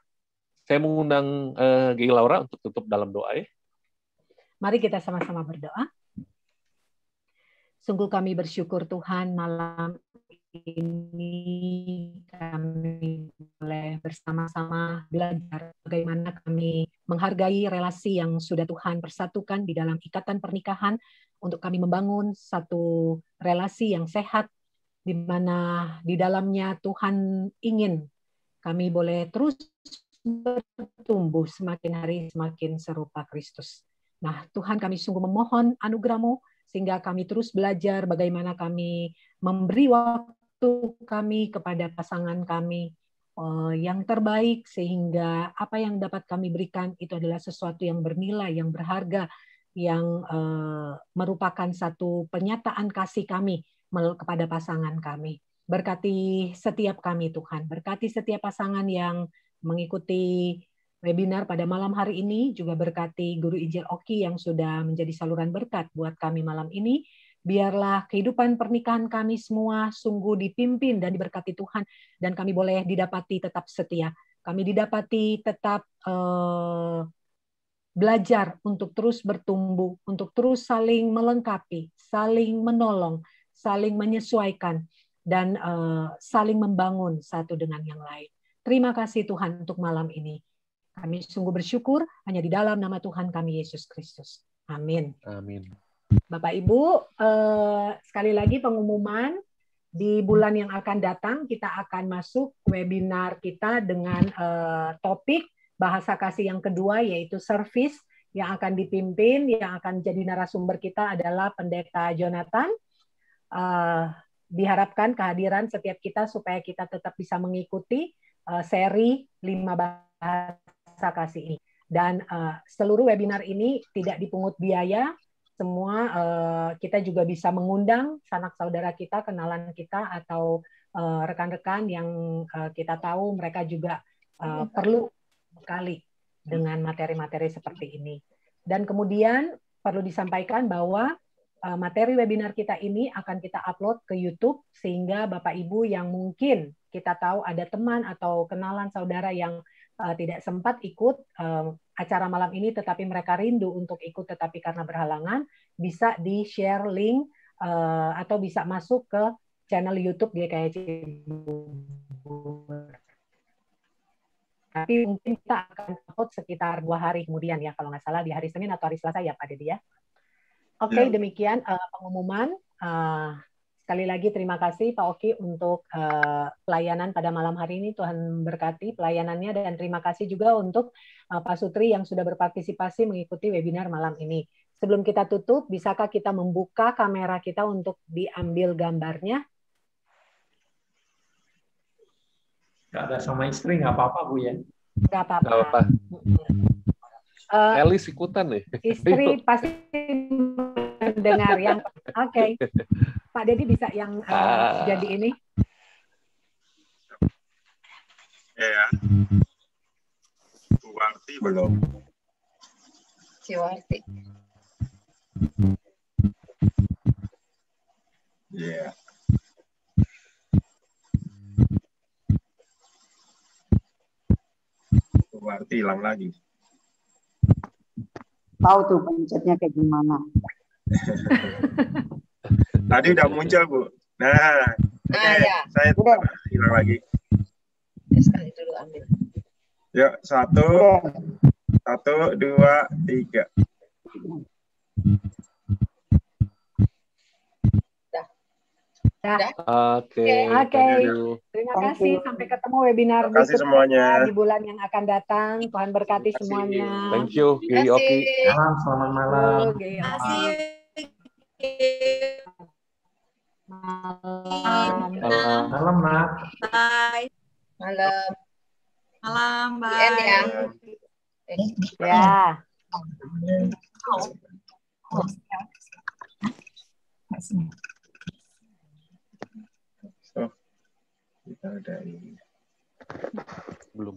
Saya mengundang Gei Laura untuk tutup dalam doa ya. Mari kita sama-sama berdoa. Sungguh kami bersyukur Tuhan, malam ini kami boleh bersama-sama belajar bagaimana kami menghargai relasi yang sudah Tuhan persatukan di dalam ikatan pernikahan untuk kami membangun satu relasi yang sehat di mana di dalamnya Tuhan ingin kami boleh terus bertumbuh semakin hari semakin serupa Kristus. Nah, Tuhan kami sungguh memohon anugerah-Mu sehingga kami terus belajar bagaimana kami memberi waktu kami kepada pasangan kami yang terbaik, sehingga apa yang dapat kami berikan itu adalah sesuatu yang bernilai, yang berharga, yang merupakan satu penyataan kasih kami kepada pasangan kami. Berkati setiap kami Tuhan, berkati setiap pasangan yang mengikuti webinar pada malam hari ini, juga berkati Guru Injil Oki yang sudah menjadi saluran berkat buat kami malam ini. Biarlah kehidupan pernikahan kami semua sungguh dipimpin dan diberkati Tuhan, dan kami boleh didapati tetap setia. Kami didapati tetap belajar untuk terus bertumbuh, untuk terus saling melengkapi, saling menolong, saling menyesuaikan, dan saling membangun satu dengan yang lain. Terima kasih Tuhan untuk malam ini. Kami sungguh bersyukur hanya di dalam nama Tuhan kami Yesus Kristus. Amin. Amin. Bapak Ibu, sekali lagi pengumuman, di bulan yang akan datang kita akan masuk webinar kita dengan topik bahasa kasih yang kedua, yaitu service, yang akan dipimpin, yang akan jadi narasumber kita adalah Pendeta Jonathan. Diharapkan kehadiran setiap kita supaya kita tetap bisa mengikuti seri 5 bahasa kasih ini. Dan seluruh webinar ini tidak dipungut biaya. Semua kita juga bisa mengundang sanak saudara kita, kenalan kita, atau rekan-rekan yang kita tahu mereka juga perlu sekali dengan materi-materi seperti ini. Dan kemudian perlu disampaikan bahwa materi webinar kita ini akan kita upload ke YouTube, sehingga Bapak Ibu yang mungkin kita tahu ada teman atau kenalan saudara yang tidak sempat ikut acara malam ini, tetapi mereka rindu untuk ikut tetapi karena berhalangan, bisa di-share link atau bisa masuk ke channel YouTube GKI Cibubur. Tapi mungkin kita akan upload sekitar 2 hari kemudian ya, kalau nggak salah di hari Senin atau hari Selasa ya Pak Dedi ya. Oke, demikian pengumuman. Sekali lagi terima kasih Pak Oki untuk pelayanan pada malam hari ini. Tuhan berkati pelayanannya, dan terima kasih juga untuk Pak Sutri yang sudah berpartisipasi mengikuti webinar malam ini. Sebelum kita tutup, bisakah kita membuka kamera kita untuk diambil gambarnya? Nggak ada sama istri, nggak apa-apa Bu ya? Nggak apa-apa. Elis ikutan nih. Istri pasti mendengar yang oke. Pak Dedi bisa yang jadi ini. Ya. Bu Warti belum. Si Warti. Iya. Bu Warti hilang lagi. Tahu tuh pencetnya kayak gimana. Tadi udah muncul Bu. Nah, ya. Saya hilang lagi. Ya, sekali dulu ambil. Yuk, 1, 2, 3. Oke. Terima kasih. Sampai ketemu webinar semuanya di bulan yang akan datang. Tuhan berkati semuanya. Thank you. Selamat malam. Terima kasih. Malam, Nak. Bye. Malam. Malam, End ya. Ya. So, kita udah ini. Belum.